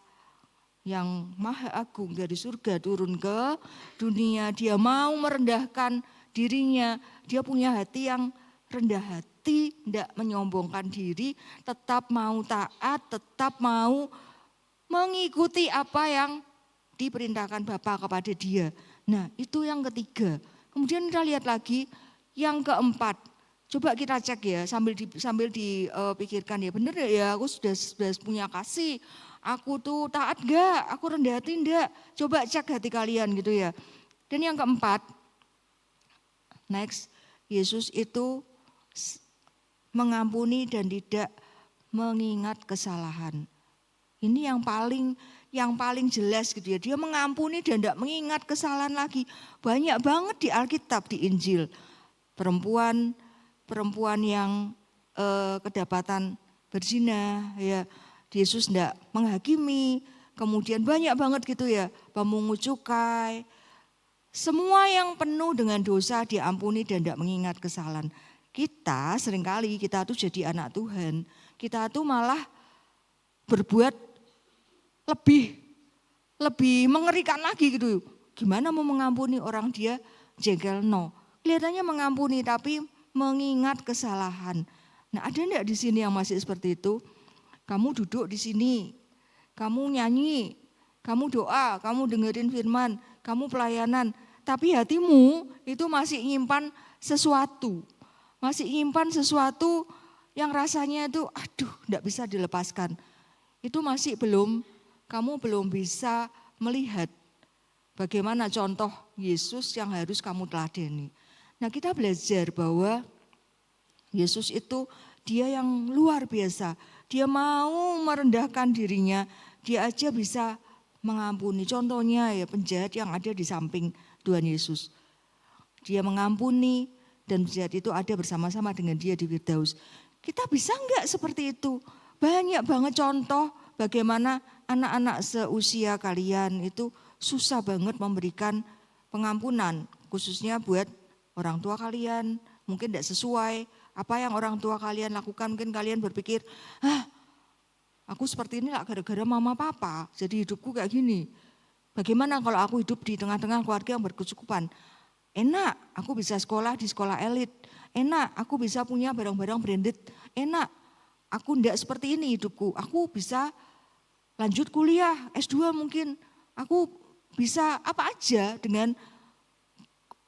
yang maha agung dari surga turun ke dunia. Dia mau merendahkan dirinya. Dia punya hati yang rendah hati, tidak menyombongkan diri, tetap mau taat, tetap mau mengikuti apa yang diperintahkan Bapa kepada dia. Nah, itu yang ketiga. Kemudian kita lihat lagi yang keempat. Coba kita cek ya sambil dipikirkan ya, bener ya aku sudah punya kasih. Aku tuh taat enggak? Aku rendah hati enggak? Coba cek hati kalian gitu ya. Dan yang keempat, next, Yesus itu mengampuni dan tidak mengingat kesalahan. Ini yang paling jelas gitu ya. Dia mengampuni dan tidak mengingat kesalahan lagi. Banyak banget di Alkitab, di Injil. Perempuan yang kedapatan berzina, ya Yesus tidak menghakimi. Kemudian banyak banget gitu ya, pemungut cukai. Semua yang penuh dengan dosa diampuni dan tidak mengingat kesalahan. Kita seringkali kita tuh jadi anak Tuhan, kita tuh malah berbuat lebih mengerikan lagi gitu. Gimana mau mengampuni orang dia jengkel? No. Kelihatannya mengampuni tapi mengingat kesalahan. Nah, ada enggak di sini yang masih seperti itu? Kamu duduk di sini, kamu nyanyi, kamu doa, kamu dengerin firman, kamu pelayanan, tapi hatimu itu masih nyimpan sesuatu. Masih nyimpan sesuatu yang rasanya itu aduh enggak bisa dilepaskan. Itu masih kamu belum bisa melihat bagaimana contoh Yesus yang harus kamu teladani. Nah, kita belajar bahwa Yesus itu dia yang luar biasa. Dia mau merendahkan dirinya, dia aja bisa mengampuni. Contohnya ya penjahat yang ada di samping Tuhan Yesus. Dia mengampuni dan penjahat itu ada bersama-sama dengan dia di Firdaus. Kita bisa enggak seperti itu? Banyak banget contoh bagaimana anak-anak seusia kalian itu susah banget memberikan pengampunan. Khususnya buat orang tua kalian, mungkin tidak sesuai apa yang orang tua kalian lakukan. Mungkin kalian berpikir, aku seperti ini lah gara-gara mama papa, jadi hidupku kayak gini. Bagaimana kalau aku hidup di tengah-tengah keluarga yang berkecukupan? Enak, aku bisa sekolah di sekolah elit. Enak, aku bisa punya barang-barang branded. Enak, aku tidak seperti ini hidupku. Aku bisa lanjut kuliah, S2 mungkin. Aku bisa apa aja dengan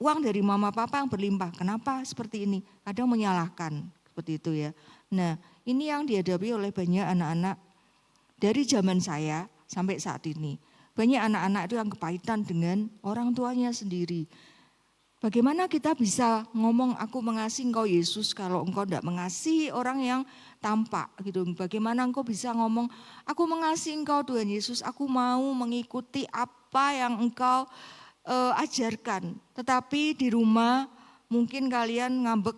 uang dari mama papa yang berlimpah. Kenapa seperti ini? Kadang menyalahkan seperti itu ya. Nah, ini yang dihadapi oleh banyak anak-anak dari zaman saya sampai saat ini. Banyak anak-anak itu yang kepahitan dengan orang tuanya sendiri. Bagaimana kita bisa ngomong aku mengasihi engkau Yesus kalau engkau tidak mengasihi orang yang tampak gitu. Bagaimana engkau bisa ngomong aku mengasihi engkau Tuhan Yesus, aku mau mengikuti apa yang engkau ajarkan. Tetapi di rumah mungkin kalian ngambek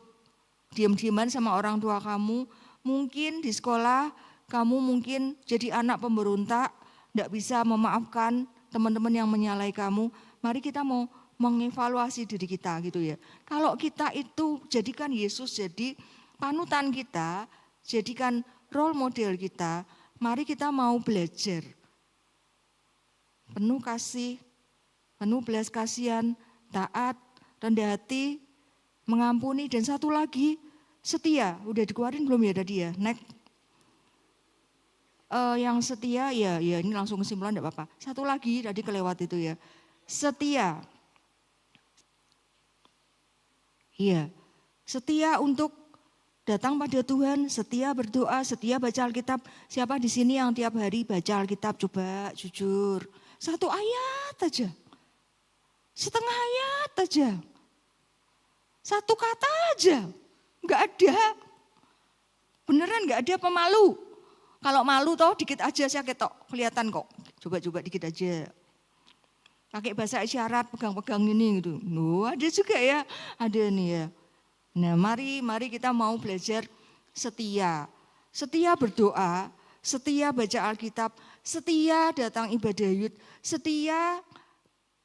diam-diaman sama orang tua kamu. Mungkin di sekolah kamu mungkin jadi anak pemberontak, tidak bisa memaafkan teman-teman yang menyalahi kamu. Mari kita mau mengevaluasi diri kita gitu ya. Kalau kita itu jadikan Yesus jadi panutan kita, jadikan role model kita, mari kita mau belajar. Penuh kasih, penuh belas kasihan, taat, rendah hati, mengampuni, dan satu lagi setia. Udah dikeluarin belum ya tadi ya? Next. Yang setia ya ini langsung kesimpulan enggak apa-apa. Satu lagi tadi kelewat itu ya. Setia. Iya. Setia untuk datang pada Tuhan, setia berdoa, setia baca Alkitab. Siapa di sini yang tiap hari baca Alkitab? Coba jujur. Satu ayat aja. Setengah ayat aja. Satu kata aja. Enggak ada. Beneran enggak ada pemalu. Kalau malu toh dikit aja saya ketok. Kelihatan kok. Coba dikit aja. Pakai bahasa isyarat, pegang-pegang ini gitu. Ada juga ya. Ada nih ya. Nah mari kita mau belajar setia. Setia berdoa. Setia baca Alkitab. Setia datang ibadah yud. Setia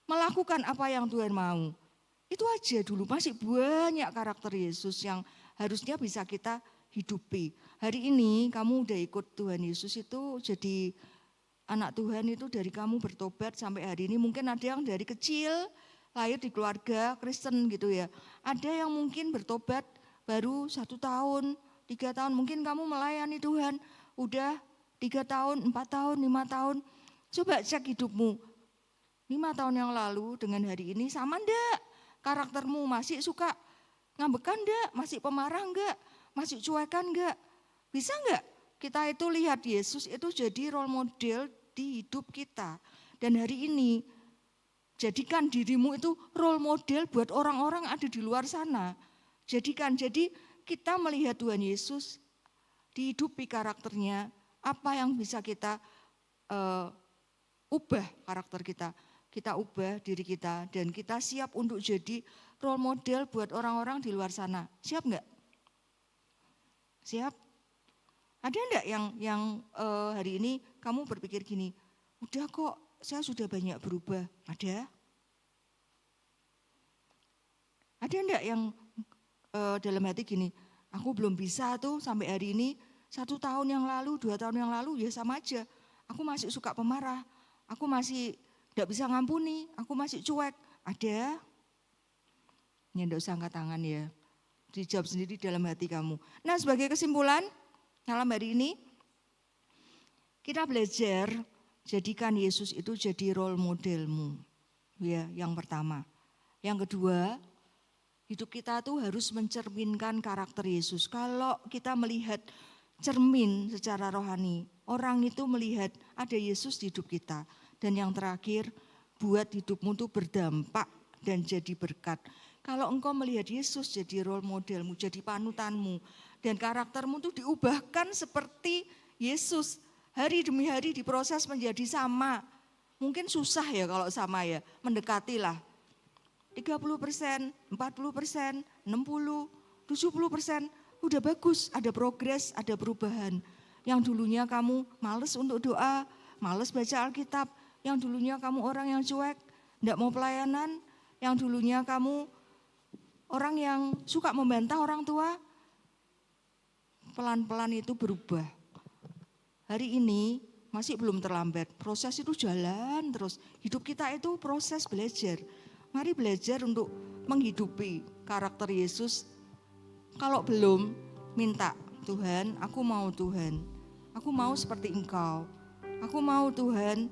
melakukan apa yang Tuhan mau. Itu aja dulu, masih banyak karakter Yesus yang harusnya bisa kita hidupi. Hari ini kamu udah ikut Tuhan Yesus itu jadi anak Tuhan itu dari kamu bertobat sampai hari ini. Mungkin ada yang dari kecil lahir di keluarga Kristen gitu ya. Ada yang mungkin bertobat baru 1 tahun, 3 tahun. Mungkin kamu melayani Tuhan udah 3 tahun, 4 tahun, 5 tahun. Coba cek hidupmu. 5 tahun yang lalu dengan hari ini sama enggak? Karaktermu masih suka ngambekan enggak? Masih pemarah enggak? Masih cuekan enggak? Bisa enggak kita itu lihat Yesus itu jadi role model di hidup kita. Dan hari ini jadikan dirimu itu role model buat orang-orang ada di luar sana. Jadi kita melihat Tuhan Yesus, dihidupi karakternya, apa yang bisa kita ubah karakter kita. Kita ubah diri kita dan kita siap untuk jadi role model buat orang-orang di luar sana. Siap enggak? Siap? Ada enggak yang hari ini kamu berpikir gini, udah kok saya sudah banyak berubah? Ada? Ada enggak yang dalam hati gini, aku belum bisa tuh sampai hari ini, 1 tahun yang lalu, 2 tahun yang lalu ya sama aja. Aku masih suka pemarah, aku masih tidak bisa ngampuni, aku masih cuek. Ada? Ya enggak usah angkat tangan ya, dijawab sendiri dalam hati kamu. Nah sebagai kesimpulan, malam hari ini kita belajar jadikan Yesus itu jadi role modelmu. Ya, yang pertama. Yang kedua, hidup kita tuh harus mencerminkan karakter Yesus. Kalau kita melihat cermin secara rohani, orang itu melihat ada Yesus di hidup kita. Dan yang terakhir, buat hidupmu tuh berdampak dan jadi berkat. Kalau engkau melihat Yesus jadi role modelmu, jadi panutanmu, dan karaktermu tuh diubahkan seperti Yesus. Hari demi hari diproses menjadi sama. Mungkin susah ya kalau sama ya, mendekatilah. 30%, 40%, 60%, 70%, udah bagus, ada progres, ada perubahan. Yang dulunya kamu males untuk doa, males baca Alkitab, yang dulunya kamu orang yang cuek, enggak mau pelayanan, yang dulunya kamu orang yang suka membantah orang tua, pelan-pelan itu berubah. Hari ini masih belum terlambat, proses itu jalan terus. Hidup kita itu proses belajar. Mari belajar untuk menghidupi karakter Yesus. Kalau belum, minta Tuhan, aku mau Tuhan. Aku mau seperti Engkau. Aku mau Tuhan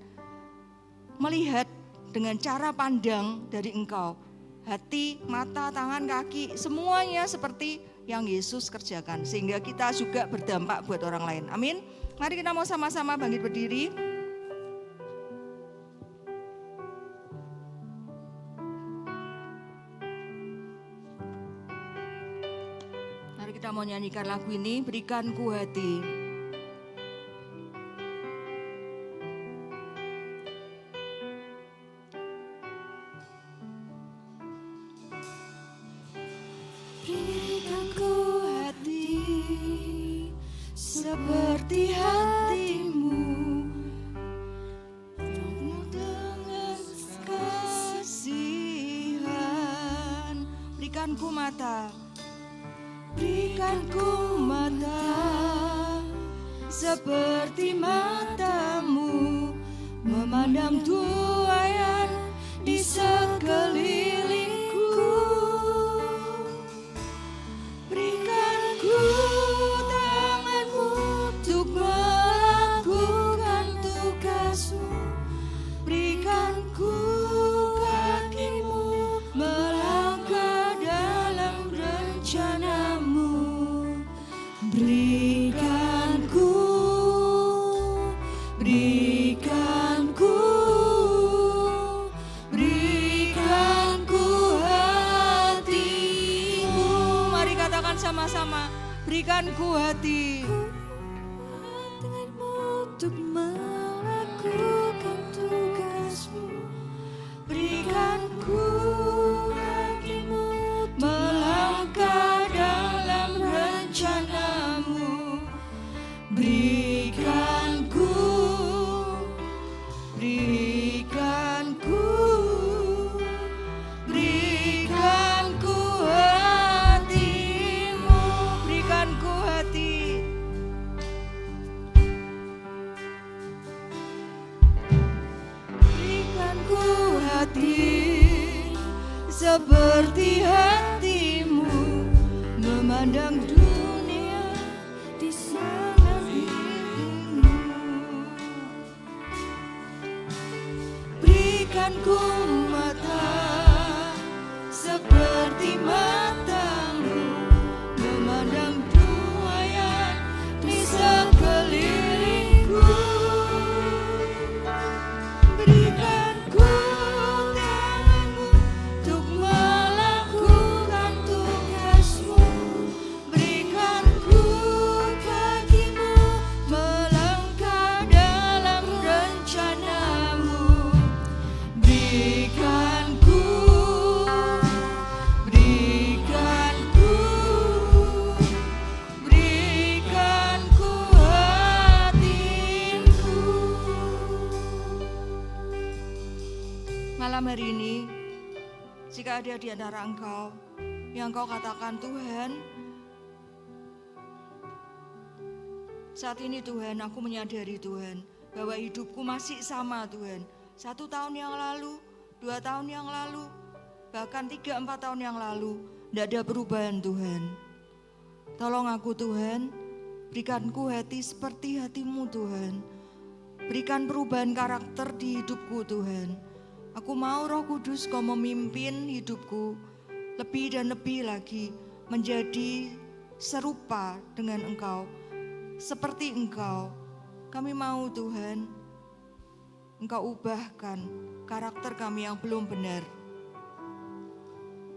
melihat dengan cara pandang dari Engkau. Hati, mata, tangan, kaki, semuanya seperti yang Yesus kerjakan. Sehingga kita juga berdampak buat orang lain. Amin. Mari kita mau sama-sama bangkit berdiri. Mari kita mau nyanyikan lagu ini, Berikan Ku Hati. Berikan ku hati seperti hatimu, Penuh dengan kasihan. Berikan ku mata. berikan ku mata seperti matamu, memandang tuaian di sekelilingku. Berikan ku tanganmu untuk melakukan tugasmu. Berikan ku kakimu melangkah dalam rencanamu. Berikan ku hatimu. Mari katakan sama-sama, berikan ku hati. Tanganmu untuk melakukan tugasmu. Berikan ku kakimu melangkah dalam rencanamu. Berikan ku hatimu. Berikan ku hati. Berikan ku hati seperti hatimu, memandang dunia di sana dirimu. ku mata seperti matamu memandang dunia di sekelilingku. Berikan ku tanganmu untuk melakukan tugasmu. Berikan ku kakimu melangkah dalam rencanamu. Berikan ku hatiku. Malam hari ini, jika ada di antara engkau yang engkau katakan, Tuhan, saat ini Tuhan, aku menyadari Tuhan, bahwa hidupku masih sama Tuhan. 1 tahun yang lalu, 2 tahun yang lalu, bahkan 3-4 tahun yang lalu, tidak ada perubahan Tuhan. Tolong aku Tuhan, berikanku hati seperti hatimu Tuhan. Berikan perubahan karakter di hidupku Tuhan. Aku mau Roh Kudus Kau memimpin hidupku lebih dan lebih lagi menjadi serupa dengan Engkau, seperti Engkau. Kami mau Tuhan, Engkau ubahkan karakter kami yang belum benar,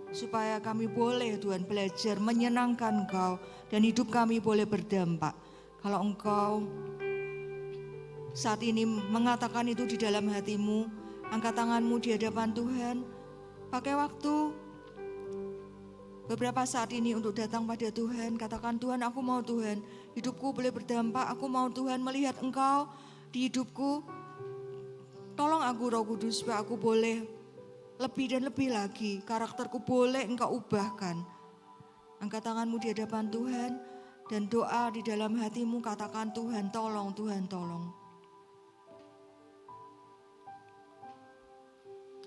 supaya kami boleh Tuhan belajar menyenangkan Engkau dan hidup kami boleh berdampak. Kalau Engkau saat ini mengatakan itu di dalam hatimu, angkat tanganmu di hadapan Tuhan. Pakai waktu beberapa saat ini untuk datang pada Tuhan. Katakan, Tuhan, aku mau Tuhan, hidupku boleh berdampak. Aku mau Tuhan melihat Engkau di hidupku. Tolong aku Roh Kudus supaya aku boleh lebih dan lebih lagi. Karakterku boleh Engkau ubahkan. Angkat tanganmu di hadapan Tuhan dan doa di dalam hatimu. Katakan, Tuhan tolong, Tuhan tolong.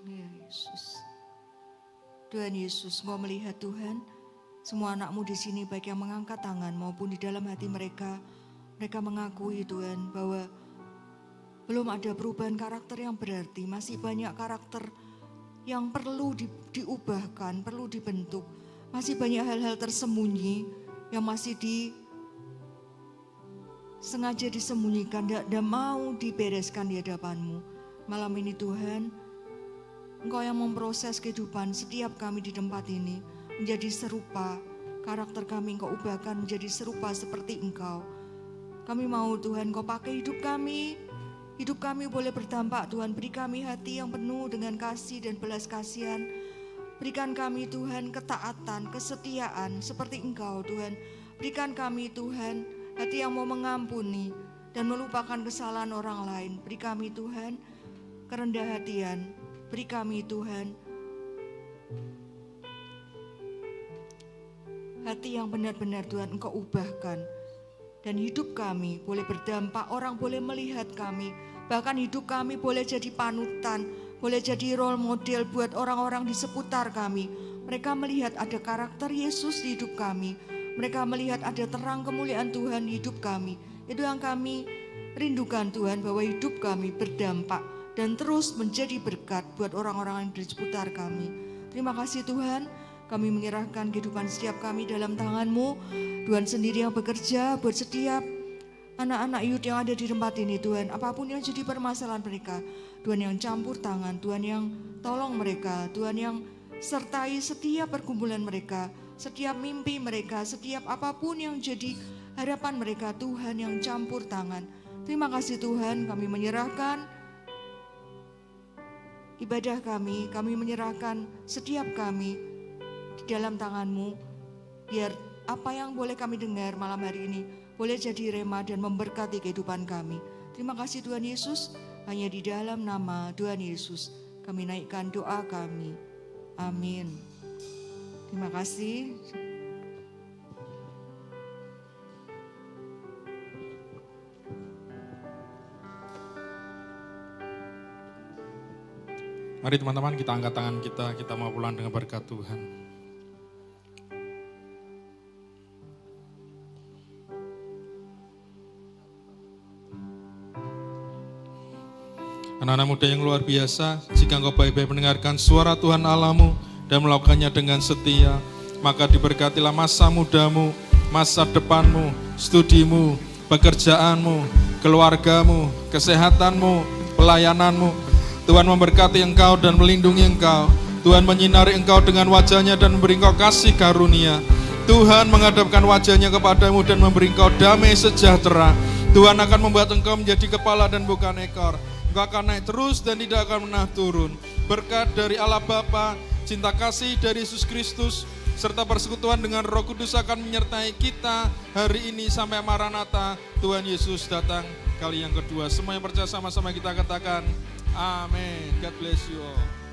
Ya Yesus, Tuhan Yesus, mau melihat Tuhan, semua anakmu di sini baik yang mengangkat tangan maupun di dalam hati mereka mengakui Tuhan bahwa belum ada perubahan karakter yang berarti, masih banyak karakter yang perlu diubahkan, perlu dibentuk, masih banyak hal-hal tersembunyi yang masih sengaja disembunyikan dan mau dibereskan di hadapanmu. Malam ini Tuhan, Engkau yang memproses kehidupan setiap kami di tempat ini menjadi serupa, karakter kami Engkau ubahkan menjadi serupa seperti Engkau. Kami mau Tuhan Engkau pakai hidup kami boleh berdampak Tuhan. Beri kami hati yang penuh dengan kasih dan belas kasihan. Berikan kami Tuhan ketaatan, kesetiaan seperti Engkau Tuhan. Berikan kami Tuhan hati yang mau mengampuni dan melupakan kesalahan orang lain. Beri kami Tuhan kerendah hatian. Beri kami Tuhan hati yang benar-benar Tuhan Engkau ubahkan. Dan hidup kami boleh berdampak, orang boleh melihat kami. Bahkan hidup kami boleh jadi panutan, boleh jadi role model buat orang-orang di seputar kami. Mereka melihat ada karakter Yesus di hidup kami. Mereka melihat ada terang kemuliaan Tuhan di hidup kami. Itu yang kami rindukan Tuhan, bahwa hidup kami berdampak dan terus menjadi berkat buat orang-orang yang di seputar kami. Terima kasih Tuhan, kami menyerahkan kehidupan setiap kami dalam tangan-Mu. Tuhan sendiri yang bekerja buat setiap anak-anak youth yang ada di tempat ini Tuhan. Apapun yang jadi permasalahan mereka, Tuhan yang campur tangan, Tuhan yang tolong mereka, Tuhan yang sertai setiap pergumulan mereka, setiap mimpi mereka, setiap apapun yang jadi harapan mereka, Tuhan yang campur tangan. Terima kasih Tuhan, kami menyerahkan ibadah kami menyerahkan setiap kami di dalam tangan-Mu. Biar apa yang boleh kami dengar malam hari ini boleh jadi rema dan memberkati kehidupan kami. Terima kasih Tuhan Yesus, hanya di dalam nama Tuhan Yesus kami naikkan doa kami. Amin. Terima kasih. Mari teman-teman kita angkat tangan kita mau pulang dengan berkat Tuhan. Anak-anak muda yang luar biasa, jika engkau baik-baik mendengarkan suara Tuhan Allahmu dan melakukannya dengan setia, maka diberkatilah masa mudamu, masa depanmu, studimu, pekerjaanmu, keluargamu, kesehatanmu, pelayananmu. Tuhan memberkati engkau dan melindungi engkau. Tuhan menyinari engkau dengan wajahnya dan memberi engkau kasih karunia. Tuhan menghadapkan wajahnya kepadamu dan memberi engkau damai sejahtera. Tuhan akan membuat engkau menjadi kepala dan bukan ekor. Engkau akan naik terus dan tidak akan pernah turun. Berkat dari Allah Bapa, cinta kasih dari Yesus Kristus, serta persekutuan dengan Roh Kudus akan menyertai kita hari ini sampai Maranatha. Tuhan Yesus datang kali yang kedua. Semua yang percaya sama-sama kita katakan, amin. God bless you all.